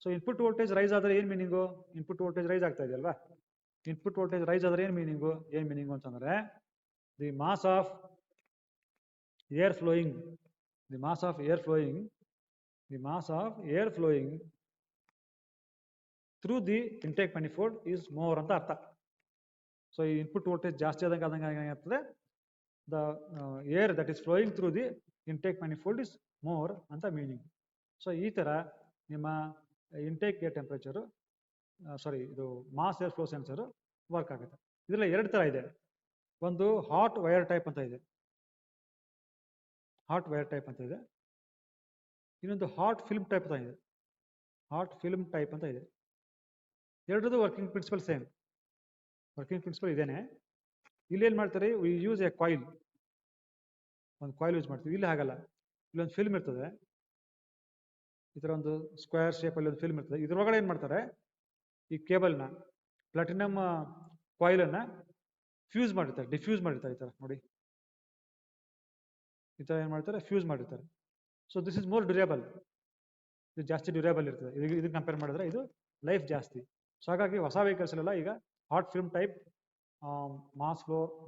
ಸೊ ಇನ್ಪುಟ್ ವೋಲ್ಟೇಜ್ ರೈಸ್ ಆದರೆ ಏನು ಮೀನಿಂಗು, ಇನ್ಪುಟ್ ವೋಲ್ಟೇಜ್ ರೈಸ್ ಆಗ್ತಾ ಇದೆಯಲ್ವಾ, ಇನ್ಪುಟ್ ವೋಲ್ಟೇಜ್ ರೈಸ್ ಆದರೆ ಏನು ಮೀನಿಂಗು ಅಂತಂದರೆ, the mass of air flowing through the intake manifold is more ಅಂತ ಅರ್ಥ. ಸೊ ಈ ಇನ್ಪುಟ್ ವೋಲ್ಟೇಜ್ ಜಾಸ್ತಿ ಆದಂಗೆ ಏನಾಗ್ತದೆ, the air that is flowing through the intake manifold is more ಅಂತ ಮೀನಿಂಗ್. ಸೊ ಈ ಥರ ನಿಮ್ಮ ಇಂಟೇಕ್ ಏರ್ ಟೆಂಪರೇಚರು ಇದು mass air flow sensor work ಆಗುತ್ತೆ. ಇದರಲ್ಲಿ 2 ಥರ ಇದೆ. ಒಂದು ಹಾಟ್ ವೈರ್ ಟೈಪ್ ಅಂತ ಇದೆ, ಇನ್ನೊಂದು ಹಾಟ್ ಫಿಲ್ಮ್ ಟೈಪ್ ಅಂತ ಇದೆ. ಎರಡರದ್ದು working principle same, working principle ಇದೇನೆ. ಇಲ್ಲಿ ಏನು ಮಾಡ್ತಾರೆ, ವಿ ಯೂಸ್ ಎ ಕಾಯಿಲ್, ಒಂದು ಕಾಯಿಲ್ ಯೂಸ್ ಮಾಡ್ತೀವಿ. ಇಲ್ಲಿ ಹಾಗಲ್ಲ, ಇಲ್ಲೊಂದು ಫಿಲ್ಮ್ ಇರ್ತದೆ, ಈ ಥರ ಒಂದು ಸ್ಕ್ವೇರ್ ಶೇಪಲ್ಲಿ ಒಂದು ಫಿಲ್ಮ್ ಇರ್ತದೆ. ಇದ್ರೊಳಗಡೆ ಏನು ಮಾಡ್ತಾರೆ, ಈ ಕೇಬಲ್ನ ಪ್ಲಾಟಿನಮ್ ಕಾಯಿಲನ್ನು ಫ್ಯೂಸ್ ಮಾಡಿರ್ತಾರೆ, ಡಿಫ್ಯೂಸ್ ಮಾಡಿರ್ತಾರೆ. ಈ ಥರ ನೋಡಿ, ಈ ಥರ ಏನು ಮಾಡ್ತಾರೆ, ಫ್ಯೂಸ್ ಮಾಡಿರ್ತಾರೆ. So this is more durable, ಇದು ಜಾಸ್ತಿ ಡ್ಯೂರೇಬಲ್ ಇರ್ತದೆ. ಇದಕ್ಕೆ ಕಂಪೇರ್ ಮಾಡಿದ್ರೆ ಇದು ಲೈಫ್ ಜಾಸ್ತಿ. ಸೊ ಹಾಗಾಗಿ ಹೊಸ ವೆಹಿಕಲ್ಸ್ಲೆಲ್ಲ ಈಗ hot film type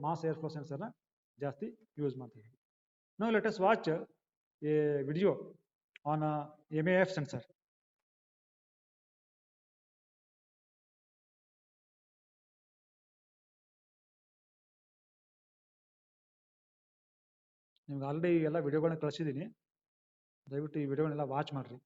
mass air flow ಸೆನ್ಸರ್ನ ಜಾಸ್ತಿ ಯೂಸ್ ಮಾಡ್ತೀವಿ. Now let us watch a video on MAF sensor. ನಿಮ್ಗೆ ಆಲ್ರೆಡಿ ಎಲ್ಲ ವಿಡಿಯೋಗಳನ್ನ ಕಳಿಸಿದ್ದೀನಿ, ದಯವಿಟ್ಟು ಈ ವಿಡಿಯೋಗಳನ್ನೆಲ್ಲ ವಾಚ್ ಮಾಡಿರಿ.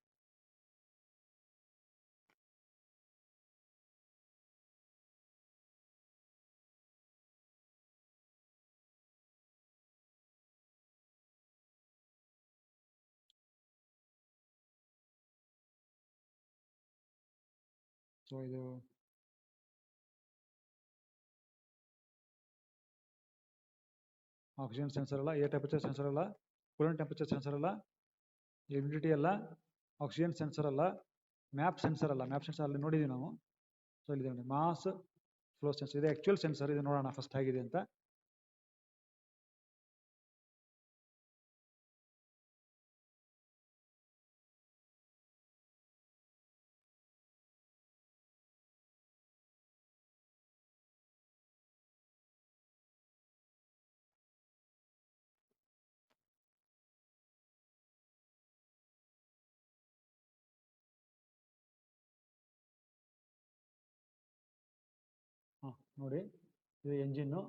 ಸೊ ಇದು ಆಕ್ಸಿಜನ್ ಸೆನ್ಸರ್ ಅಲ್ಲ, ಏರ್ ಟೆಂಪರೇಚರ್ ಸೆನ್ಸರ್ ಅಲ್ಲ, ಕೂಲೆಂಟ್ ಟೆಂಪರೇಚರ್ ಸೆನ್ಸರ್ ಅಲ್ಲ, ಹ್ಯುಮಿಡಿಟಿ ಅಲ್ಲ, ಆಕ್ಸಿಜನ್ ಸೆನ್ಸರ್ ಅಲ್ಲ, ಮ್ಯಾಪ್ ಸೆನ್ಸರ್ ಅಲ್ಲ. ಮ್ಯಾಪ್ ಸೆನ್ಸರ್ ಅಲ್ಲಿ ನೋಡಿದ್ದೀವಿ ನಾವು. ಸೊ ಇಲ್ಲಿ ಮಾಸ್ ಫ್ಲೋ ಸೆನ್ಸರ್ ಇದೆ, ಆಕ್ಚುಯಲ್ ಸೆನ್ಸರ್ ಇದು. ನೋಡೋಣ ಫಸ್ಟ್ ಆಗಿದೆ ಅಂತ. ನೋಡಿ, ಇದು ಎಂಜಿನ್ನು,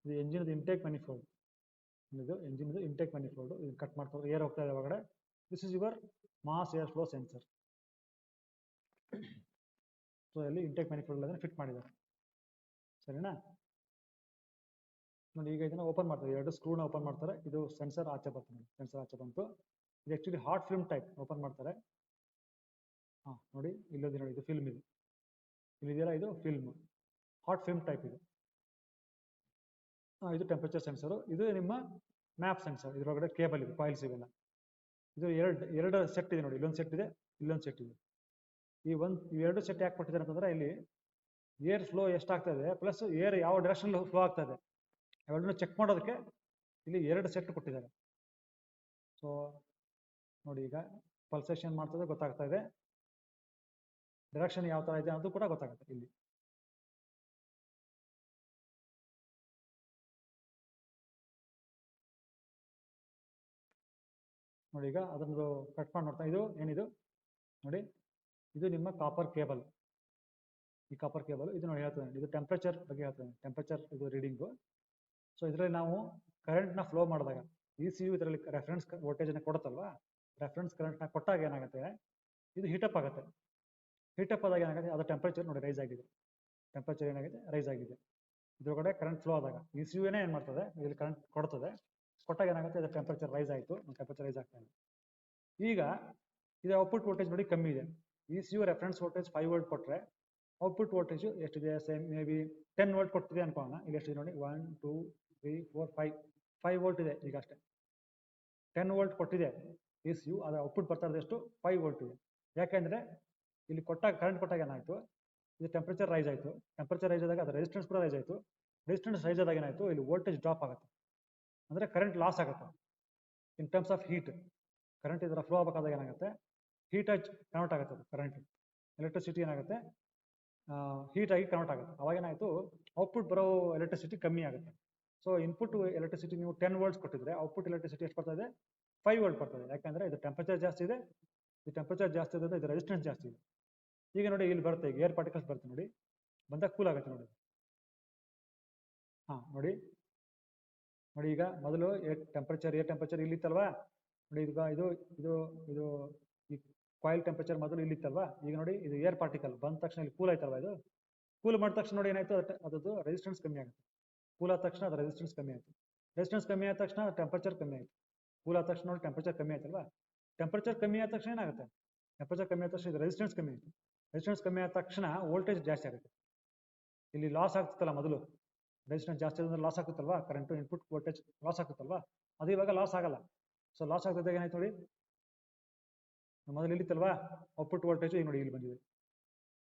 ಇದು ಎಂಜಿನ್ ಇಂಟೇಕ್ ಮ್ಯಾನಿಫೋಲ್ಡ್. ಇದು ಎಂಜಿನ್ ಇಂಟೇಕ್ ಮ್ಯಾನಿಫೋಲ್ಡ್. ಇದು ಕಟ್ ಮಾಡ್ತಾರೆ, ಏರ್ ಹೋಗ್ತಾ ಇದೆ ಒಳಗಡೆ. This is your mass air flow sensor. So ಅಲ್ಲಿ ಇಂಟೇಕ್ ಮ್ಯಾನಿಫೋಲ್ಡ್ ಅದನ್ನು ಫಿಟ್ ಮಾಡಿದ್ದಾರೆ, ಸರಿನಾ? ನೋಡಿ, ಈಗ ಇದನ್ನ ಓಪನ್ ಮಾಡ್ತಾರೆ, ಎರಡು ಸ್ಕ್ರೂನ ಓಪನ್ ಮಾಡ್ತಾರೆ. ಇದು ಸೆನ್ಸರ್ ಆಚೆ ಬರ್ತದೆ, ನೋಡಿ ಸೆನ್ಸರ್ ಆಚೆ ಬಂತು. ಇದು actually hot film type. Open ಮಾಡ್ತಾರೆ, ನೋಡಿ ಇಲ್ಲೋದಿ, ನೋಡಿ ಇದು ಫಿಲ್ಮ್. ಇದು ಇಲ್ಲಿದೆಯಲ್ಲ, ಇದು ಫಿಲ್ಮ್, ಹಾಟ್ ಫಿಲ್ಮ್ ಟೈಪ್ ಇದು. ಇದು ಟೆಂಪರೇಚರ್ ಸೆನ್ಸರು. ಇದು ನಿಮ್ಮ ಮ್ಯಾಪ್ ಸೆನ್ಸರ್. ಇದರೊಳಗಡೆ ಕೇಬಲ್ ಇದೆ, ಕಾಯಿಲ್ಸ್ ಇವೆಲ್ಲ. ಇದು ಎರಡು ಸೆಟ್ ಇದೆ ನೋಡಿ, ಇಲ್ಲೊಂದು ಸೆಟ್ ಇದೆ, ಇಲ್ಲೊಂದು ಸೆಟ್ ಇದೆ. ಇವೆರಡು ಸೆಟ್ ಯಾಕೆ ಕೊಟ್ಟಿದ್ದಾರೆ ಅಂತಂದ್ರೆ, ಇಲ್ಲಿ ಏರ್ ಫ್ಲೋ ಎಷ್ಟಾಗ್ತಾ ಇದೆ ಪ್ಲಸ್ ಏರ್ ಯಾವ ಡೈರೆಕ್ಷನ್ ಫ್ಲೋ ಆಗ್ತಾ ಇದೆ ಅವೆರಡನ್ನು ಚೆಕ್ ಮಾಡೋದಕ್ಕೆ ಇಲ್ಲಿ ಎರಡು ಸೆಟ್ ಕೊಟ್ಟಿದ್ದಾರೆ. ಸೊ ನೋಡಿ, ಈಗ ಪಲ್ಸೇಷನ್ ಮಾಡ್ತದೆ, ಗೊತ್ತಾಗ್ತಾ ಇದೆ. ಡೈರೆಕ್ಷನ್ ಯಾವ ತರ ಇದೆ ಅದು ಕೂಡ ಗೊತ್ತಾಗುತ್ತೆ ಇಲ್ಲಿ. ನೋಡಿ, ಈಗ ಅದನ್ನು ಕಟ್ ಮಾಡಿ ನೋಡ್ತಾ, ಇದು ಏನಿದು ನೋಡಿ, ಇದು ನಿಮ್ಮ ಕಾಪರ್ ಕೇಬಲ್. ಈ ಕಾಪರ್ ಕೇಬಲ್ ಇದು ನೋಡಿ ಹೇಳ್ತದೆ, ಇದು ಟೆಂಪರೇಚರ್ ಬಗ್ಗೆ ಹೇಳ್ತದೆ, ಟೆಂಪರೇಚರ್ ಇದು ರೀಡಿಂಗು. ಸೊ ಇದರಲ್ಲಿ ನಾವು ಕರೆಂಟ್ನ ಫ್ಲೋ ಮಾಡಿದಾಗ ECU ಇದರಲ್ಲಿ ರೆಫರೆನ್ಸ್ ವೋಲ್ಟೇಜನ್ನು ಕೊಡುತ್ತಲ್ವಾ, ರೆಫರೆನ್ಸ್ ಕರೆಂಟ್ನ ಕೊಟ್ಟಾಗ ಏನಾಗುತ್ತೆ, ಇದು ಹೀಟಪ್ ಆಗುತ್ತೆ. ಹೀಟಪ್ ಆದಾಗ ಏನಾಗುತ್ತೆ, ಅದು ಟೆಂಪರೇಚರ್ ನೋಡಿ ರೈಸ್ ಆಗಿದೆ, ಟೆಂಪರೇಚರ್ ಏನಾಗಿದೆ ರೈಸ್ ಆಗಿದೆ. ಇದರೊಳಗಡೆ ಕರೆಂಟ್ ಫ್ಲೋ ಆದಾಗ ECU ಏನು ಮಾಡ್ತದೆ, ಇಲ್ಲಿ ಕರೆಂಟ್ ಕೊಡ್ತದೆ, ಕೊಟ್ಟಾಗ ಏನಾಗುತ್ತೆ, ಇದು ಟೆಂಪರೇಚರ್ ರೈಸ್ ಆಯಿತು, ಟೆಂಪರೇಚರ್ ರೈಸ್ ಆಗ್ತಾ ಇದೆ. ಈಗ ಇದು ಔಟ್ಪುಟ್ ವೋಲ್ಟೇಜ್ ನೋಡಿ ಕಮ್ಮಿ ಇದೆ. ECU ರೆಫರೆನ್ಸ್ ವೋಲ್ಟೇಜ್ 5 ವೋಲ್ಟ್ ಕೊಟ್ಟರೆ ಔಟ್ಪುಟ್ ವೋಲ್ಟೇಜ್ ಎಷ್ಟಿದೆ, ಸೇಮ್ ಮೇ ಬಿ 10 ವೋಲ್ಟ್ ಕೊಡ್ತಿದೆ ಅನ್ಕೋಣ. ಇಲ್ಲಿ ಎಷ್ಟಿದೆ ನೋಡಿ, 1 2 3 4 5 ವೋಲ್ಟ್ ಇದೆ. ಈಗ ಅಷ್ಟೇ 10 ವೋಲ್ಟ್ ಕೊಟ್ಟಿದೆ ECU, ಅದರ ಔಟ್ಪುಟ್ ಬರ್ತಾ ಇರೋದು ಎಷ್ಟು, 5 ವೋಲ್ಟ್ ಇದೆ. ಯಾಕೆಂದ್ರೆ ಇಲ್ಲಿ ಕೊಟ್ಟಾಗ ಕರೆಂಟ್ ಕೊಟ್ಟಾಗ ಏನಾಯಿತು, ಇದು ಟೆಂಪರೇಚರ್ ರೈಸ್ ಆಯಿತು. ಟೆಂಪರೇಚರ್ ರೈಸ್ ಆದಾಗ ಅದರ ರೆಸಿಸ್ಟೆನ್ಸ್ ಕೂಡ ರೈಸ್ ಆಯಿತು. ರೆಸಿಸ್ಟೆನ್ಸ್ ರೈಸ್ ಆದಾಗ ಏನಾಯಿತು, ಇಲ್ಲಿ ವೋಲ್ಟೇಜ್ ಡ್ರಾಪ್ ಆಗುತ್ತೆ, ಅಂದರೆ ಕರೆಂಟ್ ಲಾಸ್ ಆಗುತ್ತೆ. In terms of heat, current ಇದರ ಫ್ಲೋ ಆಗಬೇಕಾದಾಗ ಏನಾಗುತ್ತೆ, ಹೀಟ್ ಆಗಿ ಕನ್ವರ್ಟ್ ಆಗುತ್ತೆ. ಅದು ಕರೆಂಟ್ ಎಲೆಕ್ಟ್ರಿಸಿಟಿ ಏನಾಗುತ್ತೆ, ಹೀಟ್ ಆಗಿ ಕನ್ವರ್ಟ್ ಆಗುತ್ತೆ. ಅವಾಗ ಏನಾಯಿತು, ಔಟ್ಪುಟ್ ಬರೋ ಎಲೆಕ್ಟ್ರಿಸಿಟಿ ಕಮ್ಮಿ ಆಗುತ್ತೆ. ಸೊ ಇನ್ಪುಟ್ ಎಲೆಕ್ಟ್ರಿಸಿಟಿ ನೀವು 10 ವೋಲ್ಟ್ಸ್ ಕೊಟ್ಟಿದ್ರೆ ಔಟ್ಪುಟ್ ಎಲೆಕ್ಟ್ರಿಸಿಟಿ ಎಷ್ಟು ಬರ್ತಾ ಇದೆ, 5 ವೋಲ್ಟ್ ಬರ್ತದೆ. ಯಾಕಂದ್ರೆ ಇದು ಟೆಂಪರೇಚರ್ ಜಾಸ್ತಿ ಇದೆ, ಈ ಟೆಂಪರೇಚರ್ ಜಾಸ್ತಿ ಇದೆ, ಇದು ರೆಸಿಸ್ಟೆನ್ಸ್ ಜಾಸ್ತಿ ಇದೆ. ಈಗ ನೋಡಿ, ಇಲ್ಲಿ ಬರುತ್ತೆ, ಈಗ ಏರ್ ಪಾರ್ಟಿಕಲ್ಸ್ ಬರುತ್ತೆ ನೋಡಿ, ಬಂದಾಗ ಕೂಲ್ ಆಗುತ್ತೆ ನೋಡಿ. ನೋಡಿ ನೋಡಿ, ಈಗ ಮೊದಲು ಏರ್ ಟೆಂಪರೇಚರ್ ಇಲ್ಲಿತ್ತಲ್ವಾ ನೋಡಿ. ಈಗ ಇದು ಇದು ಇದು ಈ ಕಾಯಿಲ್ ಟೆಂಪರೇಚರ್ ಮೊದಲು ಇಲ್ಲಿತ್ತಲ್ವಾ. ಈಗ ನೋಡಿ, ಇದು ಏರ್ ಪಾರ್ಟಿಕಲ್ ಬಂದ ತಕ್ಷಣ ಇಲ್ಲಿ ಕೂಲ್ ಆಯ್ತಲ್ವಾ. ಇದು ಕೂಲ್ ಮಾಡಿದ ತಕ್ಷಣ ನೋಡಿ ಏನಾಯ್ತು, ಅದರದ್ದು ರೆಸಿಸ್ಟೆನ್ಸ್ ಕಮ್ಮಿ ಆಗುತ್ತೆ. ಕೂಲ್ ಆದ ತಕ್ಷಣ ಅದು ರೆಸಿಸ್ಟೆನ್ಸ್ ಕಮ್ಮಿ ಆಯಿತು. ರೆಸಿಸ್ಟೆನ್ಸ್ ಕಮ್ಮಿ ಆದ ತಕ್ಷಣ ಟೆಂಪರೇಚರ್ ಕಮ್ಮಿ ಆಯಿತು. ಕೂಲ್ ಆದ ತಕ್ಷಣ ನೋಡಿ ಟೆಂಪರೇಚರ್ ಕಮ್ಮಿ ಆಯ್ತಲ್ವಾ. ಟೆಂಪರೇಚರ್ ಕಮ್ಮಿ ಆದ ತಕ್ಷಣ ಏನಾಗುತ್ತೆ, ಟೆಂಪರೇಚರ್ ಕಮ್ಮಿ ಆದ ತಕ್ಷಣ ಇದು ರೆಸಿಸ್ಟೆನ್ಸ್ ಕಮ್ಮಿ ಆಯಿತು. ರೆಸಿಸ್ಟೆನ್ಸ್ ಕಮ್ಮಿ ಆದ ತಕ್ಷಣ ವೋಲ್ಟೇಜ್ ಜಾಸ್ತಿ ಆಗುತ್ತೆ. ಇಲ್ಲಿ ಲಾಸ್ ಆಗ್ತಲ್ಲ ಮೊದಲು, ರೆಸಿಸ್ಟೆನ್ಸ್ ಜಾಸ್ತಿ ಆದ್ರೆ ಲಾಸ್ ಆಗುತ್ತಲ್ವಾ, ಕರೆಂಟು ಇನ್ಪುಟ್ ವೋಲ್ಟೇಜ್ ಲಾಸ್ ಆಗುತ್ತಲ್ವಾ, ಅದು ಇವಾಗ ಲಾಸ್ ಆಗಲ್ಲ. ಸೊ ಲಾಸ್ ಆಗ್ತದಾಗ ಏನಾಯ್ತು ನೋಡಿ, ಮೊದಲು ಇಲ್ಲಿತ್ತಲ್ವಾ ಔಟ್ಪುಟ್ ವೋಲ್ಟೇಜ್, ಈಗ ನೋಡಿ ಇಲ್ಲಿ ಬಂದಿದೆ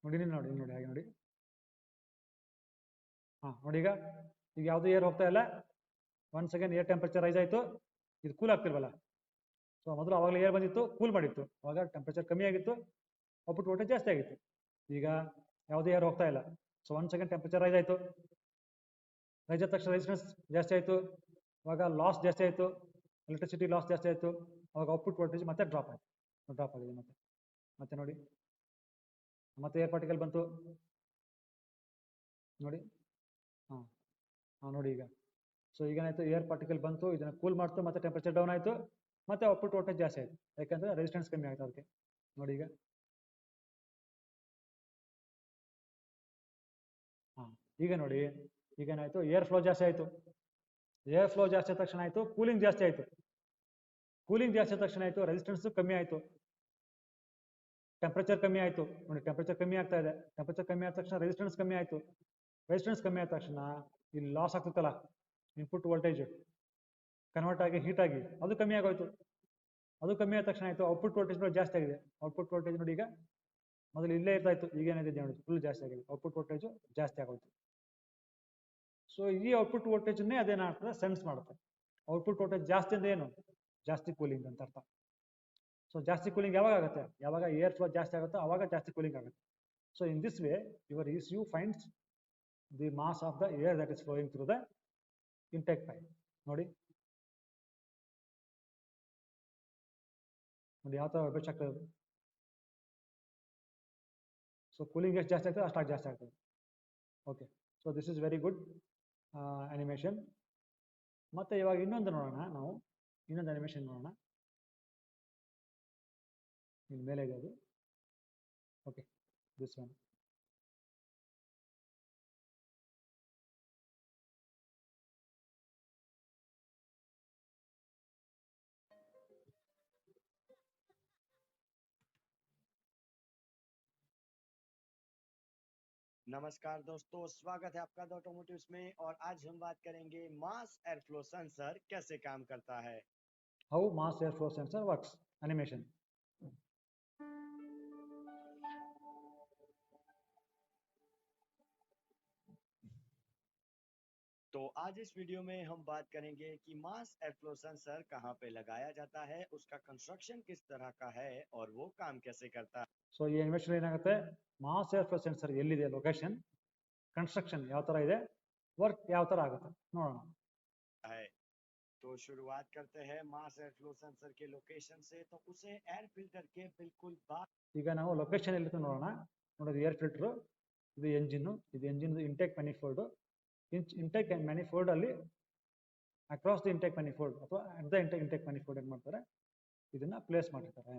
ನೋಡಿ, ನೋಡಿ ನೋಡಿ ಹಾಗೆ ನೋಡಿ. ನೋಡಿ ಈಗ ಯಾವುದು ಏರ್ ಹೋಗ್ತಾ ಇಲ್ಲ. 1 ಸೆಕೆಂಡ್ ಏರ್ ಟೆಂಪರೇಚರ್ ರೈಸ್ ಆಯಿತು, ಇದು ಕೂಲ್ ಆಗ್ತಿಲ್ವಲ್ಲ. ಸೊ ಮೊದಲು ಅವಾಗಲೇ ಏರ್ ಬಂದಿತ್ತು, ಕೂಲ್ ಮಾಡಿತ್ತು, ಅವಾಗ ಟೆಂಪರೇಚರ್ ಕಮ್ಮಿ ಆಗಿತ್ತು, ಔಟ್ಪುಟ್ ವೋಲ್ಟೇಜ್ ಜಾಸ್ತಿ ಆಗಿತ್ತು. ಈಗ ಯಾವುದೇ ಏರ್ ಹೋಗ್ತಾ ಇಲ್ಲ. ಸೊ 1 ಸೆಕೆಂಡ್ ಟೆಂಪರೇಚರ್ ರೈಸ್ ಆಯಿತು, ರೈಸ್ ಆದ ತಕ್ಷಣ ರೆಸಿಸ್ಟೆನ್ಸ್ ಜಾಸ್ತಿ ಆಯಿತು, ಅವಾಗ ಲಾಸ್ ಜಾಸ್ತಿ ಆಯಿತು, ಎಲೆಕ್ಟ್ರಿಸಿಟಿ ಲಾಸ್ ಜಾಸ್ತಿ ಆಯಿತು, ಅವಾಗ ಔಟ್ಪುಟ್ ವೋಲ್ಟೇಜ್ ಮತ್ತೆ ಡ್ರಾಪ್ ಆಗಿದೆ. ಮತ್ತೆ ನೋಡಿ, ಮತ್ತೆ ಏರ್ ಪಾರ್ಟಿಕಲ್ ಬಂತು ನೋಡಿ. ನೋಡಿ ಈಗ. ಸೊ ಈಗೇನಾಯ್ತು, ಏರ್ ಪಾರ್ಟಿಕಲ್ ಬಂತು, ಇದನ್ನ ಕೂಲ್ ಮಾಡ್ತು, ಮತ್ತೆ ಟೆಂಪರೇಚರ್ ಡೌನ್ ಆಯಿತು, ಮತ್ತೆ ಔಟ್ಪುಟ್ ವೋಲ್ಟೇಜ್ ಜಾಸ್ತಿ ಆಯಿತು, ಯಾಕಂದ್ರೆ ರೆಸಿಸ್ಟೆನ್ಸ್ ಕಮ್ಮಿ ಆಯಿತು ಅದಕ್ಕೆ. ನೋಡಿ ಈಗ ಈಗ ನೋಡಿ ಈಗೇನಾಯ್ತು, ಏರ್ ಫ್ಲೋ ಜಾಸ್ತಿ ಆಯಿತು. ಏರ್ ಫ್ಲೋ ಜಾಸ್ತಿ ಆದ ತಕ್ಷಣ ಆಯಿತು, ಕೂಲಿಂಗ್ ಜಾಸ್ತಿ ಆಯಿತು. ಕೂಲಿಂಗ್ ಜಾಸ್ತಿ ಆದ ತಕ್ಷಣ ಆಯಿತು, ರೆಸಿಸ್ಟೆನ್ಸ್ ಕಮ್ಮಿ ಆಯಿತು, ಟೆಂಪರೇಚರ್ ಕಮ್ಮಿ ಆಯಿತು. ನೋಡಿ ಟೆಂಪರೇಚರ್ ಕಮ್ಮಿ ಆಗ್ತಾ ಇದೆ, ಟೆಂಪರೇಚರ್ ಕಮ್ಮಿ ಆದ ತಕ್ಷಣ ರೆಸಿಸ್ಟೆನ್ಸ್ ಕಮ್ಮಿ ಆಯಿತು. ರೆಸಿಸ್ಟೆನ್ಸ್ ಕಮ್ಮಿ ಆದ ತಕ್ಷಣ ಇಲ್ಲಿ ಲಾಸ್ ಆಗ್ತಲ್ಲ, ಇನ್ಪುಟ್ ವೋಲ್ಟೇಜ್ ಕನ್ವರ್ಟ್ ಆಗಿ ಹೀಟ್ ಆಗಿ ಅದು ಕಮ್ಮಿ ಆಗೋಯ್ತು. ಅದು ಕಮ್ಮಿ ಆದ ತಕ್ಷಣ ಆಯಿತು, ಔಟ್ಪುಟ್ ವೋಲ್ಟೇಜ್ ಜಾಸ್ತಿ ಆಗಿದೆ. ಔಟ್ಪುಟ್ ವೋಲ್ಟೇಜ್ ನೋಡಿ ಈಗ ಮೊದಲು ಇಲ್ಲೇ ಇರ್ತಾ ಇತ್ತು, ಈಗ ಏನಿದೆ ನೋಡಿ ಫುಲ್ ಜಾಸ್ತಿ ಆಗಿದೆ, ಔಟ್ಪುಟ್ ವೋಲ್ಟೇಜ್ ಜಾಸ್ತಿ ಆಗೋಯ್ತು. ಸೊ ಈ ಔಟ್ಪುಟ್ ವೋಲ್ಟೇಜ್ನೇ ಅದೇನಾಗ್ತದೆ, ಸೆನ್ಸ್ ಮಾಡುತ್ತೆ. ಔಟ್ಪುಟ್ ವೋಲ್ಟೇಜ್ ಜಾಸ್ತಿ ಅಂದ್ರೆ ಏನು, ಜಾಸ್ತಿ ಕೂಲಿಂಗ್ ಅಂತ ಅರ್ಥ. ಸೊ ಜಾಸ್ತಿ ಕೂಲಿಂಗ್ ಯಾವಾಗ ಆಗುತ್ತೆ, ಯಾವಾಗ ಏರ್ ಫ್ಲೋ ಜಾಸ್ತಿ ಆಗುತ್ತೋ ಅವಾಗ ಜಾಸ್ತಿ ಕೂಲಿಂಗ್ ಆಗುತ್ತೆ. So in this way your ECU finds the mass of the air that is flowing through the intake pipe. ನೋಡಿ ಯಾವ ಥರ ಬೆಚ್ ಆಗ್ತದೆ. ಸೊ ಕೂಲಿಂಗ್ ಎಷ್ಟು ಜಾಸ್ತಿ ಆಗ್ತದೆ ಅಷ್ಟಾಗಿ ಜಾಸ್ತಿ ಆಗ್ತದೆ. Okay, so this is very good animation. ಮತ್ತೆ ಇವಾಗ ಇನ್ನೊಂದು ನೋಡೋಣ, ನಾವು ಇನ್ನೊಂದು ಅನಿಮೇಷನ್ ನೋಡೋಣ. ಇಲ್ಲಿ ಮೇಲೆ ಇದೆ ಅದು. Okay, this one. नमस्कार दोस्तों, स्वागत है आपका द ऑटोमोटिव्स में। और आज हम बात करेंगे मास एयरफ्लो सेंसर कैसे काम करता है। How mass airflow sensor works. Animation. तो आज इस वीडियो में हम बात करेंगे कि मास एयरफ्लो सेंसर कहाँ पे लगाया जाता है, उसका कंस्ट्रक्शन किस तरह का है और वो काम कैसे करता है। ಸೊ ಈ ಅನಿಮೇಷನ್ ಏನಾಗುತ್ತೆ, ಮಾಸ್ ಏರ್ಫ್ಲೋ ಸೆನ್ಸರ್ ಎಲ್ಲಿದೆ, ಲೊಕೇಶನ್, ಕನ್ಸ್ಟ್ರಕ್ಷನ್ ಯಾವ ತರ ಇದೆ, ವರ್ಕ್ ಯಾವ ತರ ಆಗುತ್ತೆ ನೋಡೋಣ. तो शुरुआत करते हैं मास एयरफ्लो सेंसर के लोकेशन से। तो उसे एयर फिल्टर के बिल्कुल बाद ಈಗ ನಾವು ಲೊಕೇಶನ್ ಎಲ್ಲಿದೆ ನೋಡೋಣ. ನೋಡೋದು ಏರ್ ಫಿಲ್ಟರ್, ಇದು ಎಂಜಿನ್, ಇದು engine intake manifold. Intake manifold ಅಲ್ಲಿ ಅಕ್ರಾಸ್ ದ ಇಂಟೇಕ್ ಮ್ಯಾನಿಫೋಲ್ಡ್ ಅಥವಾ ಅಟ್ ದ ಇಂಟೇಕ್ ಮ್ಯಾನಿಫೋಲ್ಡ್ ಏನ್ ಮಾಡ್ತಾರೆ, ಇದನ್ನ ಪ್ಲೇಸ್ ಮಾಡಿರ್ತಾರೆ.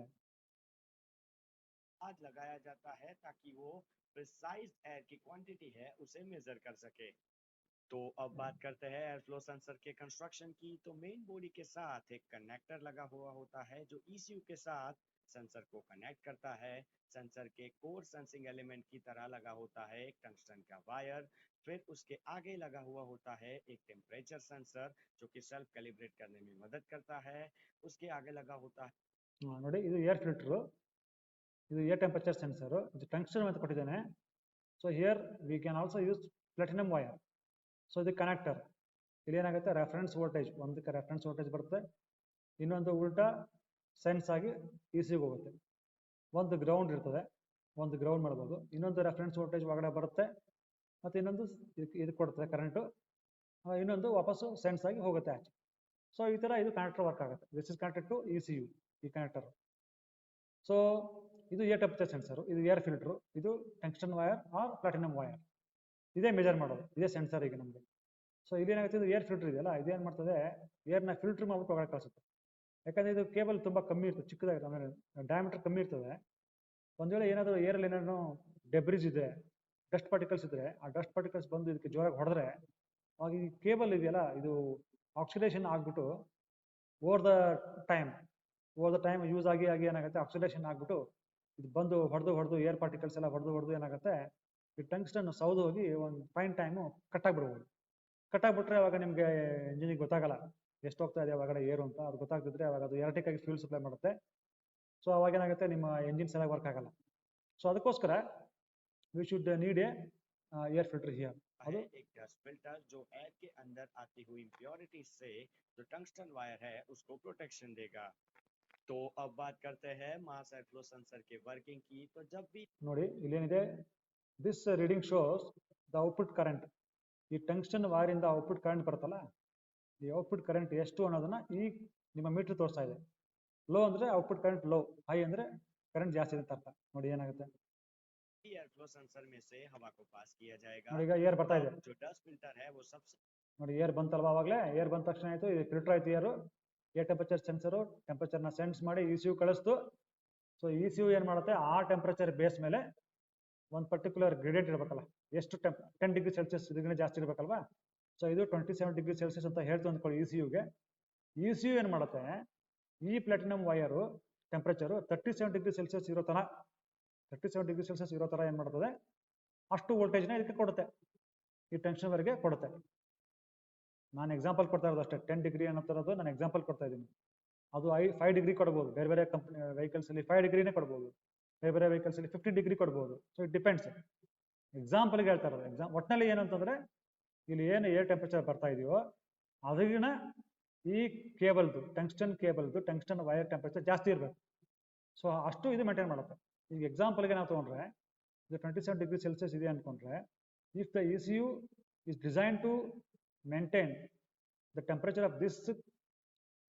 आज लगाया जाता है ताकि वो प्रिसाइज एयर की क्वांटिटी है उसे मेजर कर सके। तो अब बात करते हैं एयरफ्लो सेंसर के कंस्ट्रक्शन की। तो मेन बॉडी के साथ एक कनेक्टर लगा हुआ होता है जो ECU के साथ सेंसर को कनेक्ट करता है। सेंसर के कोर सेंसिंग एलिमेंट की तरह लगा होता है एक टंगस्टन का वायर। फिर उसके आगे लगा हुआ होता है एक टेम्परेचर सेंसर जो कि सेल्फ कैलिब्रेट करने में मदद करता है। उसके आगे लगा होता है ನೋಡಿ ಇದು ಏರ್ ಫಿಲ್ಟರ್, ಇದು ಏರ್ ಟೆಂಪರೇಚರ್ ಸೆನ್ಸರ್, ಇದು ಟಂಗ್ಸ್ಟನ್ ಅಂತ ಕೊಟ್ಟಿದ್ದಾನೆ. So here we can also use platinum wire. So ಇದು ಕನೆಕ್ಟರ್, ಇಲ್ಲಿ ಏನಾಗುತ್ತೆ, ರೆಫರೆನ್ಸ್ ವೋಲ್ಟೇಜ್, ಒಂದಕ್ಕೆ ರೆಫರೆನ್ಸ್ ವೋಲ್ಟೇಜ್ ಬರುತ್ತೆ, ಇನ್ನೊಂದು ಉಲ್ಟಾ ಸೆನ್ಸ್ ಆಗಿ ECU ಹೋಗುತ್ತೆ. ಒಂದು ಗ್ರೌಂಡ್ ಇರ್ತದೆ, ಒಂದು ಗ್ರೌಂಡ್ ಮಾಡ್ಬೋದು, ಇನ್ನೊಂದು ರೆಫರೆನ್ಸ್ ವೋಲ್ಟೇಜ್ ಒಳಗಡೆ ಬರುತ್ತೆ, ಮತ್ತು ಇನ್ನೊಂದು ಇದು ಕೊಡ್ತದೆ ಕರೆಂಟು, ಇನ್ನೊಂದು ವಾಪಸ್ಸು ಸೆನ್ಸ್ ಆಗಿ ಹೋಗುತ್ತೆ ಆಚೆ. ಸೊ ಈ ಥರ ಇದು ಕನೆಕ್ಟರ್ ವರ್ಕ್ ಆಗುತ್ತೆ. This is connected to ECU, ಈ ಕನೆಕ್ಟರ್. ಸೊ ಇದು ಏರ್ ಟೆಂಪರೇಚರ್ ಸೆನ್ಸರು, ಇದು ಏರ್ ಫಿಲ್ಟರ್, ಇದು tungsten wire or platinum wire, ಇದೇ ಮೆಜರ್ ಮಾಡೋದು, ಇದೇ ಸೆನ್ಸರ್ ಈಗ ನಮಗೆ. ಸೊ ಇದೇನಾಗುತ್ತೆ, ಇದು ಏರ್ ಫಿಲ್ಟರ್ ಇದೆಯಲ್ಲ, ಇದೇನು ಮಾಡ್ತದೆ, ಏರ್ನ ಫಿಲ್ಟರ್ ಮಾಡ್ಬಿಟ್ಟು ಒಳಗಡೆ ಕಳಿಸುತ್ತೆ. ಯಾಕಂದರೆ ಇದು ಕೇಬಲ್ ತುಂಬ ಕಮ್ಮಿ ಇರ್ತದೆ, ಚಿಕ್ಕದಾಗಿ, ಆಮೇಲೆ ಡಯಾಮೀಟರ್ ಕಮ್ಮಿ ಇರ್ತದೆ. ಒಂದು ವೇಳೆ ಏನಾದರೂ ಏರಲ್ಲಿ ಏನಾದ್ರು ಡೆಬ್ರಿಸ್ ಇದೆ, ಡಸ್ಟ್ ಪಾರ್ಟಿಕಲ್ಸ್ ಇದ್ರೆ, ಆ ಡಸ್ಟ್ ಪಾರ್ಟಿಕಲ್ಸ್ ಬಂದು ಇದಕ್ಕೆ ಜೋರಾಗಿ ಹೊಡೆದ್ರೆ ಅವಾಗ ಈ ಕೇಬಲ್ ಇದೆಯಲ್ಲ, ಇದು ಆಕ್ಸಿಡೇಷನ್ ಆಗಿಬಿಟ್ಟು ಓವರ್ ದ ಟೈಮ್ ಯೂಸ್ ಆಗಿ ಏನಾಗುತ್ತೆ, ಆಕ್ಸಿಡೇಷನ್ ಆಗಿಬಿಟ್ಟು ಇದು ಬಂದು ಹೊಡೆದು ಏರ್ ಪಾರ್ಟಿಕಲ್ಸ್ ಎಲ್ಲ ಹೊಡೆದು ಏನಾಗುತ್ತೆ, ಈ ಟಂಗ್ಸ್ಟನ್ ಸೌದು ಹೋಗಿ ಒಂದು ಫೈನ್ ಟೈಮು ಕಟ್ಟಾಗ್ಬಿಡ್ಬೋದು. ಕಟ್ಟಾಗ್ಬಿಟ್ರೆ ಅವಾಗ ನಿಮಗೆ ಇಂಜಿನಿಗೆ ಗೊತ್ತಾಗಲ್ಲ ಎಷ್ಟು ಹೋಗ್ತಾ ಇದೆ ಒಳಗಡೆ ಏರು ಅಂತ. ಅದು ಗೊತ್ತಾಗ್ತಿದ್ರೆ ಅವಾಗ ಅದು ಎರಟಿಕ್ ಆಗಿ ಫ್ಯೂಲ್ ಸಪ್ಲೈ ಮಾಡುತ್ತೆ. ಸೊ ಅವಾಗ ಏನಾಗುತ್ತೆ, ನಿಮ್ಮ ಎಂಜಿನ್ ಸರಿಯಾಗಿ ವರ್ಕ್ ಆಗಲ್ಲ. ಸೊ ಅದಕ್ಕೋಸ್ಕರ we should need A air filter here. है एक डस्ट फिल्टर जो एयर के अंदर आती हुई इम्प्योरिटी से जो टंगस्टन वायर है उसको प्रोटेक्शन देगा. तो अब बात करते हैं मास एयर फ्लो सेंसर के वर्किंग की. तो जब भी ನೋಡಿ ಇಲ್ಲೇನಿದೆ, this reading shows the output current. ಈ ಟಂಗ್ಸ್ಟನ್ ವೈರ್ ಇಂದ ಔಟ್ಪುಟ್ ಕರೆಂಟ್ ಬರುತ್ತಲ್ಲ, ಈ ಔಟ್ಪುಟ್ ಕರೆಂಟ್ ಎಷ್ಟು ಅನ್ನೋದನ್ನ ಈ ನಿಮ್ಮ ಮೀಟರ್ ತೋರಿಸ್ತಾ ಇದೆ. ಲೋ ಅಂದ್ರೆ ಔಟ್ಪುಟ್ ಕರೆಂಟ್ ಲೋ, ಹೈ ಅಂದ್ರೆ ಕರೆಂಟ್ ಜಾಸ್ತಿ ಇದೆ ಅಂತ ಅರ್ಥ. ನೋಡಿ ಏನಾಗುತ್ತೆ, एयर फ्लो सेंसर में से हवा को पास किया जाएगा. ನೋಡಿ ಈಗ ಏರ್ ಬರ್ತಾ ಇದೆ. जो डस्ट फिल्टर है वो सबसे ನೋಡಿ ಏರ್ ಬಂತಲ್ವಾ, ಅವಾಗಲೇ ಏರ್ ಬಂದ ತಕ್ಷಣ ಆಯ್ತು, ಇದು ಫಿಲ್ಟರ್ ಆಯ್ತು ಏರು. ಏರ್ ಟೆಂಪರೇಚರ್ ಸೆನ್ಸರು ಟೆಂಪರೇಚರ್ನ ಸೆನ್ಸ್ ಮಾಡಿ ECU ಕಳಿಸ್ತು. ಸೊ ECU ಏನು ಮಾಡುತ್ತೆ, ಆ ಟೆಂಪರೇಚರ್ ಬೇಸ್ ಮೇಲೆ ಒಂದು ಪರ್ಟಿಕ್ಯುಲರ್ ಗ್ರೇಡಿಯಂಟ್ ಇರಬೇಕಲ್ಲ, ಎಷ್ಟು 10 ಡಿಗ್ರಿ ಸೆಲ್ಸಿಯಸ್ ಇದಕ್ಕಿಂತ ಜಾಸ್ತಿ ಇರಬೇಕಲ್ವಾ. ಸೊ ಇದು 27 ಡಿಗ್ರಿ ಸೆಲ್ಸಿಯಸ್ ಅಂತ ಹೇಳ್ತು ಅಂದ್ಕೊಳ್ಳಿ ECUಗೆ. ECU ಏನು ಮಾಡುತ್ತೆ, ಈ platinum wire temperature 37 degree Celsius ಇರೋ ಥರ 37 ಡಿಗ್ರಿ ಸೆಲ್ಸಿಯಸ್ ಇರೋ ಥರ ಏನು ಮಾಡ್ತದೆ, ಅಷ್ಟು ವೋಲ್ಟೇಜ್ನ ಇದಕ್ಕೆ ಕೊಡುತ್ತೆ, ಈ ಟೆನ್ಷನ್ವರೆಗೆ ಕೊಡುತ್ತೆ. ನಾನು ಎಕ್ಸಾಂಪಲ್ ಕೊಡ್ತಾ ಇರೋದು ಅಷ್ಟೇ, 10 ಡಿಗ್ರಿ ಅನ್ನೋ ಥರದ್ದು ನಾನು ಎಕ್ಸಾಂಪಲ್ ಕೊಡ್ತಾ ಇದ್ದೀನಿ. ಅದು 5 ಡಿಗ್ರಿ ಕೊಡ್ಬೋದು, ಬೇರೆ ಬೇರೆ ಕಂಪ್ನಿ ವೆಹಿಕಲ್ಸಲ್ಲಿ 5 ಡಿಗ್ರಿನೇ ಕೊಡ್ಬೋದು, ಬೇರೆ ಬೇರೆ ವೆಹಿಕಲ್ಸಲ್ಲಿ 15 ಡಿಗ್ರಿ ಕೊಡ್ಬೋದು. So it depends. ಎಕ್ಸಾಂಪಲ್ಗೆ ಹೇಳ್ತಾ ಇರೋದು. ಒಟ್ಟಿನಲ್ಲಿ ಏನು ಅಂತಂದರೆ, ಇಲ್ಲಿ ಏನು ಏರ್ ಟೆಂಪರೇಚರ್ ಬರ್ತಾ ಇದೆಯೋ ಅದನ್ನ ಈ ಕೇಬಲ್ದು ಟಂಗ್ಸ್ಟನ್ ವೈರ್ ಟೆಂಪರೇಚರ್ ಜಾಸ್ತಿ ಇರಬೇಕು. ಸೊ ಅಷ್ಟು ಇದು ಮೇಂಟೈನ್ ಮಾಡುತ್ತೆ. ಈಗ ಎಕ್ಸಾಂಪಲ್ಗೆ ನಾವು ತೊಗೊಂಡ್ರೆ, ಇದು 27 ಡಿಗ್ರಿ ಸೆಲ್ಸಿಯಸ್ ಇದೆ ಅಂದ್ಕೊಂಡ್ರೆ, if the ECU is designed to maintain the temperature of this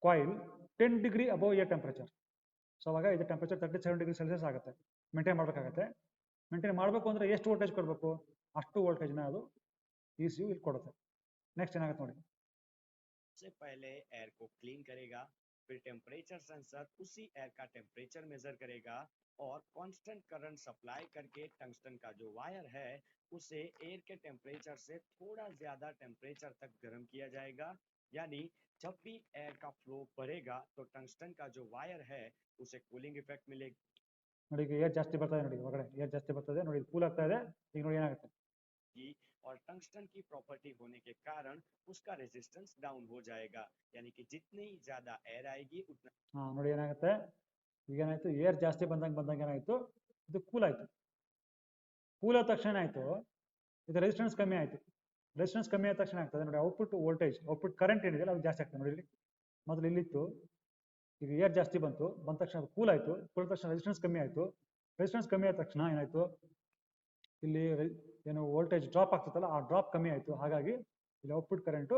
coil 10 degree above air temperature. So ಅವಾಗ ಇದು ಟೆಂಪರೇಚರ್ 37 ಡಿಗ್ರಿ ಸೆಲ್ಸಿಯಸ್ ಆಗುತ್ತೆ, ಮೇಂಟೈನ್ ಮಾಡಬೇಕಾಗತ್ತೆ. ಮೇಂಟೈನ್ ಮಾಡಬೇಕು ಅಂದರೆ ಎಷ್ಟು ವೋಲ್ಟೇಜ್ ಕೊಡಬೇಕು, ಅಷ್ಟು ವೋಲ್ಟೇಜ್ನ ಅದು ECU ಇಲ್ಲಿ ಕೊಡುತ್ತೆ. ನೆಕ್ಸ್ಟ್ ಏನಾಗುತ್ತೆ ನೋಡಿ, सबसे पहले एयर को क्लीन करेगा, फिर टेम्परेचर सेंसर उसी एयर का टेम्परेचर मेजर करेगा और कांस्टेंट करंट सप्लाई करके टंगस्टन का जो वायर है उसे एयर के टेम्परेचर से थोड़ा ज्यादा टेम्परेचर तक गर्म किया जाएगा. यानी जब भी एयर का फ्लो बढ़ेगा तो टंगस्टन का जो वायर है उसे कूलिंग इफेक्ट मिलेगा. ನೋಡಿ ಈಗ ಏರ್ ಜಾಸ್ತಿ ಬರ್ತಾ ಇದೆ, ನೋಡಿ ಹೊರಗಡೆ ಏರ್ ಜಾಸ್ತಿ ಬರ್ತದೆ, ನೋಡಿ ಕೂಲ್ ಆಗ್ತಾ ಇದೆ. ಈಗ ನೋಡಿ ಏನಾಗುತ್ತೆ, और टंगस्टन की प्रॉपर्टी होने के कारण उसका रेजिस्टेंस डाउन हो जाएगा. यानी कि जितनी ज्यादा एयर आएगी उतना ಹಾಂ ನೋಡಿ ಏನಾಗುತ್ತೆ, ಈಗ ಏನಾಯ್ತು, ಏರ್ ಜಾಸ್ತಿ ಬಂದಂಗೆ ಏನಾಯ್ತು, ಇದು ಕೂಲ್ ಆಯ್ತು. ಕೂಲ್ ಆದ ತಕ್ಷಣ ಏನಾಯ್ತು, ಇದು ರೆಸಿಸ್ಟೆನ್ಸ್ ಕಮ್ಮಿ ಆಯ್ತು. ರೆಸಿಸ್ಟೆನ್ಸ್ ಕಮ್ಮಿ ಆದ ತಕ್ಷಣ ಆಗ್ತದೆ ನೋಡಿ, ಔಟ್ಪುಟ್ ವೋಲ್ಟೇಜ್, ಔಟ್ಪುಟ್ ಕರೆಂಟ್ ಏನಿದೆ ಅದು ಜಾಸ್ತಿ ಆಗ್ತದೆ. ನೋಡಿ ಇಲ್ಲಿ ಮೊದಲು ಇಲ್ಲಿತ್ತು, ಈಗ ಏರ್ ಜಾಸ್ತಿ ಬಂದ ತಕ್ಷಣ ಅದು ಕೂಲ್ ಆಯ್ತು. ಕೂಲ್ ತಕ್ಷಣ ರೆಸಿಸ್ಟೆನ್ಸ್ ಕಮ್ಮಿ ಆಯ್ತು. ರೆಸಿಸ್ಟೆನ್ಸ್ ಕಮ್ಮಿ ಆದ ತಕ್ಷಣ ಏನಾಯ್ತು, ಇಲ್ಲಿ ಏನು ವೋಲ್ಟೇಜ್ ಡ್ರಾಪ್ ಆಗ್ತದಲ್ಲ, ಆ ಡ್ರಾಪ್ ಕಮ್ಮಿ ಆಯ್ತು. ಹಾಗಾಗಿ ಇಲ್ಲಿ ಔಟ್ಪುಟ್ ಕರೆಂಟು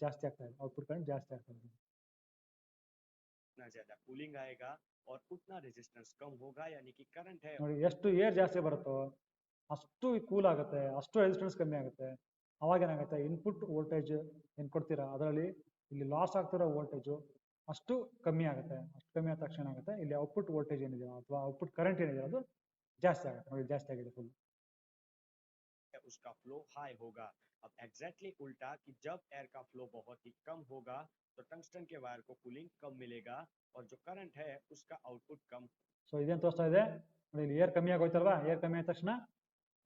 ಜಾಸ್ತಿ ಆಗ್ತಾ ಇದೆ, ಔಟ್ಪುಟ್ ಕರೆಂಟ್ ಜಾಸ್ತಿ ಆಗ್ತಾ ಇದೆ. उतना ज्यादा कूलिंग आएगा और उतना रेजिस्टेंस कम होगा. यानी कि करंट है ನೋಡಿ ಎಷ್ಟು ಏರ್ ಜಾಸ್ತಿ ಬರುತ್ತೋ ಅಷ್ಟು ಕೂಲ್ ಆಗುತ್ತೆ, ಅಷ್ಟು ರೆಸಿಸ್ಟೆನ್ಸ್ ಕಮ್ಮಿ ಆಗುತ್ತೆ. ಅವಾಗ ಏನಾಗುತ್ತೆ, ಇನ್ಪುಟ್ ವೋಲ್ಟೇಜ್ ಏನು ಕೊಡ್ತೀರಾ ಅದರಲ್ಲಿ ಇಲ್ಲಿ ಲಾಸ್ ಆಗ್ತಿರೋ ವೋಲ್ಟೇಜು ಅಷ್ಟು ಕಮ್ಮಿ ಆಗುತ್ತೆ. ಅಷ್ಟು ಕಮ್ಮಿ ಆದ ತಕ್ಷಣ ಏನಾಗುತ್ತೆ, ಇಲ್ಲಿ ಔಟ್ಪುಟ್ ವೋಲ್ಟೇಜ್ ಏನಿದೆ ಅಥವಾ ಔಟ್ಪುಟ್ ಕರೆಂಟ್ ಏನಿದೆ ಅದು ಜಾಸ್ತಿ ಆಗುತ್ತೆ. ನೋಡಿ ಜಾಸ್ತಿ ಆಗಿದೆ ಫುಲ್. उसका फ्लो हाई होगा. अब एग्जैक्टली उल्टा कि जब एयर का फ्लो बहुत ही कम होगा तो टंगस्टन के वायर को कूलिंग कम मिलेगा और जो करंट है उसका आउटपुट कम. ಸೊ ಇದೇನು ತೋರಿಸ್ತಾ ಇದೆ ನೋಡಿ, ಇಲ್ಲಿ ಏರ್ ಕಮ್ಮಿ ಆಗೋಯ್ತಲ್ವಾ, ಏರ್ ಕಮ್ಮಿ ಆದ ತಕ್ಷಣ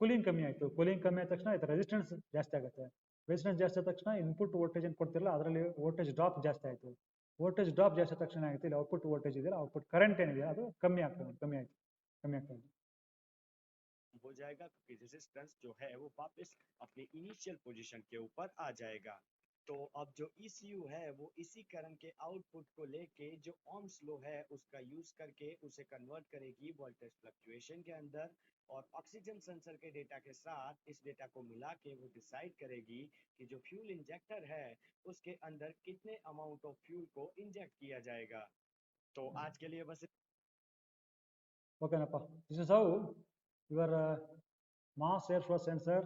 ಕೂಲಿಂಗ್ ಕಮ್ಮಿ ಆಯಿತು. ಕೂಲಿಂಗ್ ಕಮ್ಮಿ ಆದ ತಕ್ಷಣ ಇದು ರೆಸಿಸ್ಟೆನ್ಸ್ ಜಾಸ್ತಿ ಆಗುತ್ತೆ. ರೆಸಿಸ್ಟೆನ್ಸ್ ಜಾಸ್ತಿ ಆದ ತಕ್ಷಣ ಇನ್ಪುಟ್ ವೋಲ್ಟೇಜ್ ಏನು ಕೊಡ್ತಿರಲ್ಲ ಅದರಲ್ಲಿ ವೋಲ್ಟೇಜ್ ಡ್ರಾಪ್ ಜಾಸ್ತಿ ಆಯಿತು. ವೋಲ್ಟೇಜ್ ಡ್ರಾಪ್ ಜಾಸ್ತಿ ಆದ ತಕ್ಷಣ ಆಗುತ್ತೆ, ಇಲ್ಲಿ ಔಟ್ಪುಟ್ ವೋಲ್ಟೇಜ್ ಇದೆಯಲ್ಲ, ಔಟ್ಪುಟ್ ಕರೆಂಟ್ ಏನಿದೆ ಅದು ಕಮ್ಮಿ ಆಗ್ತದೆ. ಕಮ್ಮಿ ಆಗ್ತಾ ಇದೆ. हो जाएगा क्योंकि रेजिस्टेंस जो है वो वापस अपनी इनिशियल पोजीशन के ऊपर आ जाएगा. तो अब जो ECU है वो इसी करंट के आउटपुट को लेके जो ohms लॉ है उसका यूज करके उसे कन्वर्ट करेगी वोल्टेज फ्लक्चुएशन के अंदर और ऑक्सीजन सेंसर के डेटा के साथ इस डेटा को मिला के वो डिसाइड करेगी कि जो फ्यूल इंजेक्टर है उसके अंदर कितने अमाउंट ऑफ फ्यूल को इंजेक्ट किया जाएगा. तो आज के लिए बस ಓಕೆನಪ್ಪ, this is how your mass air flow sensor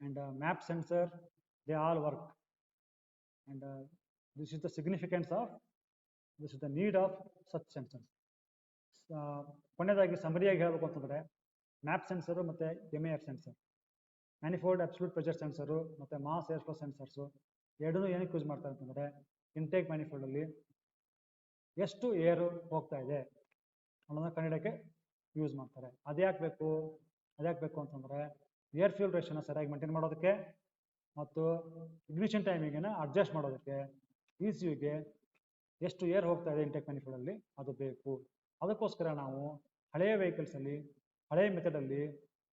and map sensor, they all work. And this is the significance of, this is the need of such sensors. ಕೊನೆಯದಾಗಿ ಸಮರಿಯಾಗಿ ಹೇಳಬೇಕು ಅಂತಂದರೆ, ಮ್ಯಾಪ್ ಸೆನ್ಸರು ಮತ್ತು MEF sensor, manifold absolute pressure sensor ಮತ್ತು mass air flow sensors ಎರಡನ್ನೂ ಏನಕ್ಕೆ use ಮಾಡ್ತಾರೆ ಅಂತಂದರೆ, intake ಮ್ಯಾನಿಫೋಲ್ಡಲ್ಲಿ ಎಷ್ಟು ಏರು ಹೋಗ್ತಾ ಇದೆ ಅನ್ನೋದನ್ನ ಕಂಡಿಡೋಕ್ಕೆ ಯೂಸ್ ಮಾಡ್ತಾರೆ. ಅದ್ಯಾಕೆ ಬೇಕು ಅಂತಂದ್ರೆ ಏರ್ ಫ್ಯೂಲ್ ರೇಷನ್ನ ಸರಿಯಾಗಿ ಮೇಂಟೈನ್ ಮಾಡೋದಕ್ಕೆ ಮತ್ತು ಇಗ್ನಿಷನ್ ಟೈಮಿಂಗನ್ನು ಅಡ್ಜಸ್ಟ್ ಮಾಡೋದಕ್ಕೆ ECUಗೆ ಎಷ್ಟು ಏರ್ ಹೋಗ್ತಾ ಇದೆ ಇಂಟೆಕ್ ಮ್ಯಾನಿಫೋಲ್ಡಲ್ಲಿ ಅದು ಬೇಕು. ಅದಕ್ಕೋಸ್ಕರ ನಾವು ಹಳೆಯ ವೆಹಿಕಲ್ಸಲ್ಲಿ ಹಳೆಯ ಮೆಥಡಲ್ಲಿ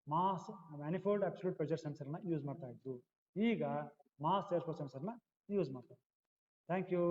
ಮಾಸ್ ಮ್ಯಾನಿಫೋಲ್ಡ್ ಅಬ್ಸಲ್ಯೂಟ್ ಪ್ರೆಷರ್ ಸೆನ್ಸರ್ನ ಯೂಸ್ ಮಾಡ್ತಾ ಇದ್ದು, ಈಗ ಮಾಸ್ ಏರ್ ಫ್ಲೋ ಸೆನ್ಸರ್ನ ಯೂಸ್ ಮಾಡ್ತಾರೆ. Thank you.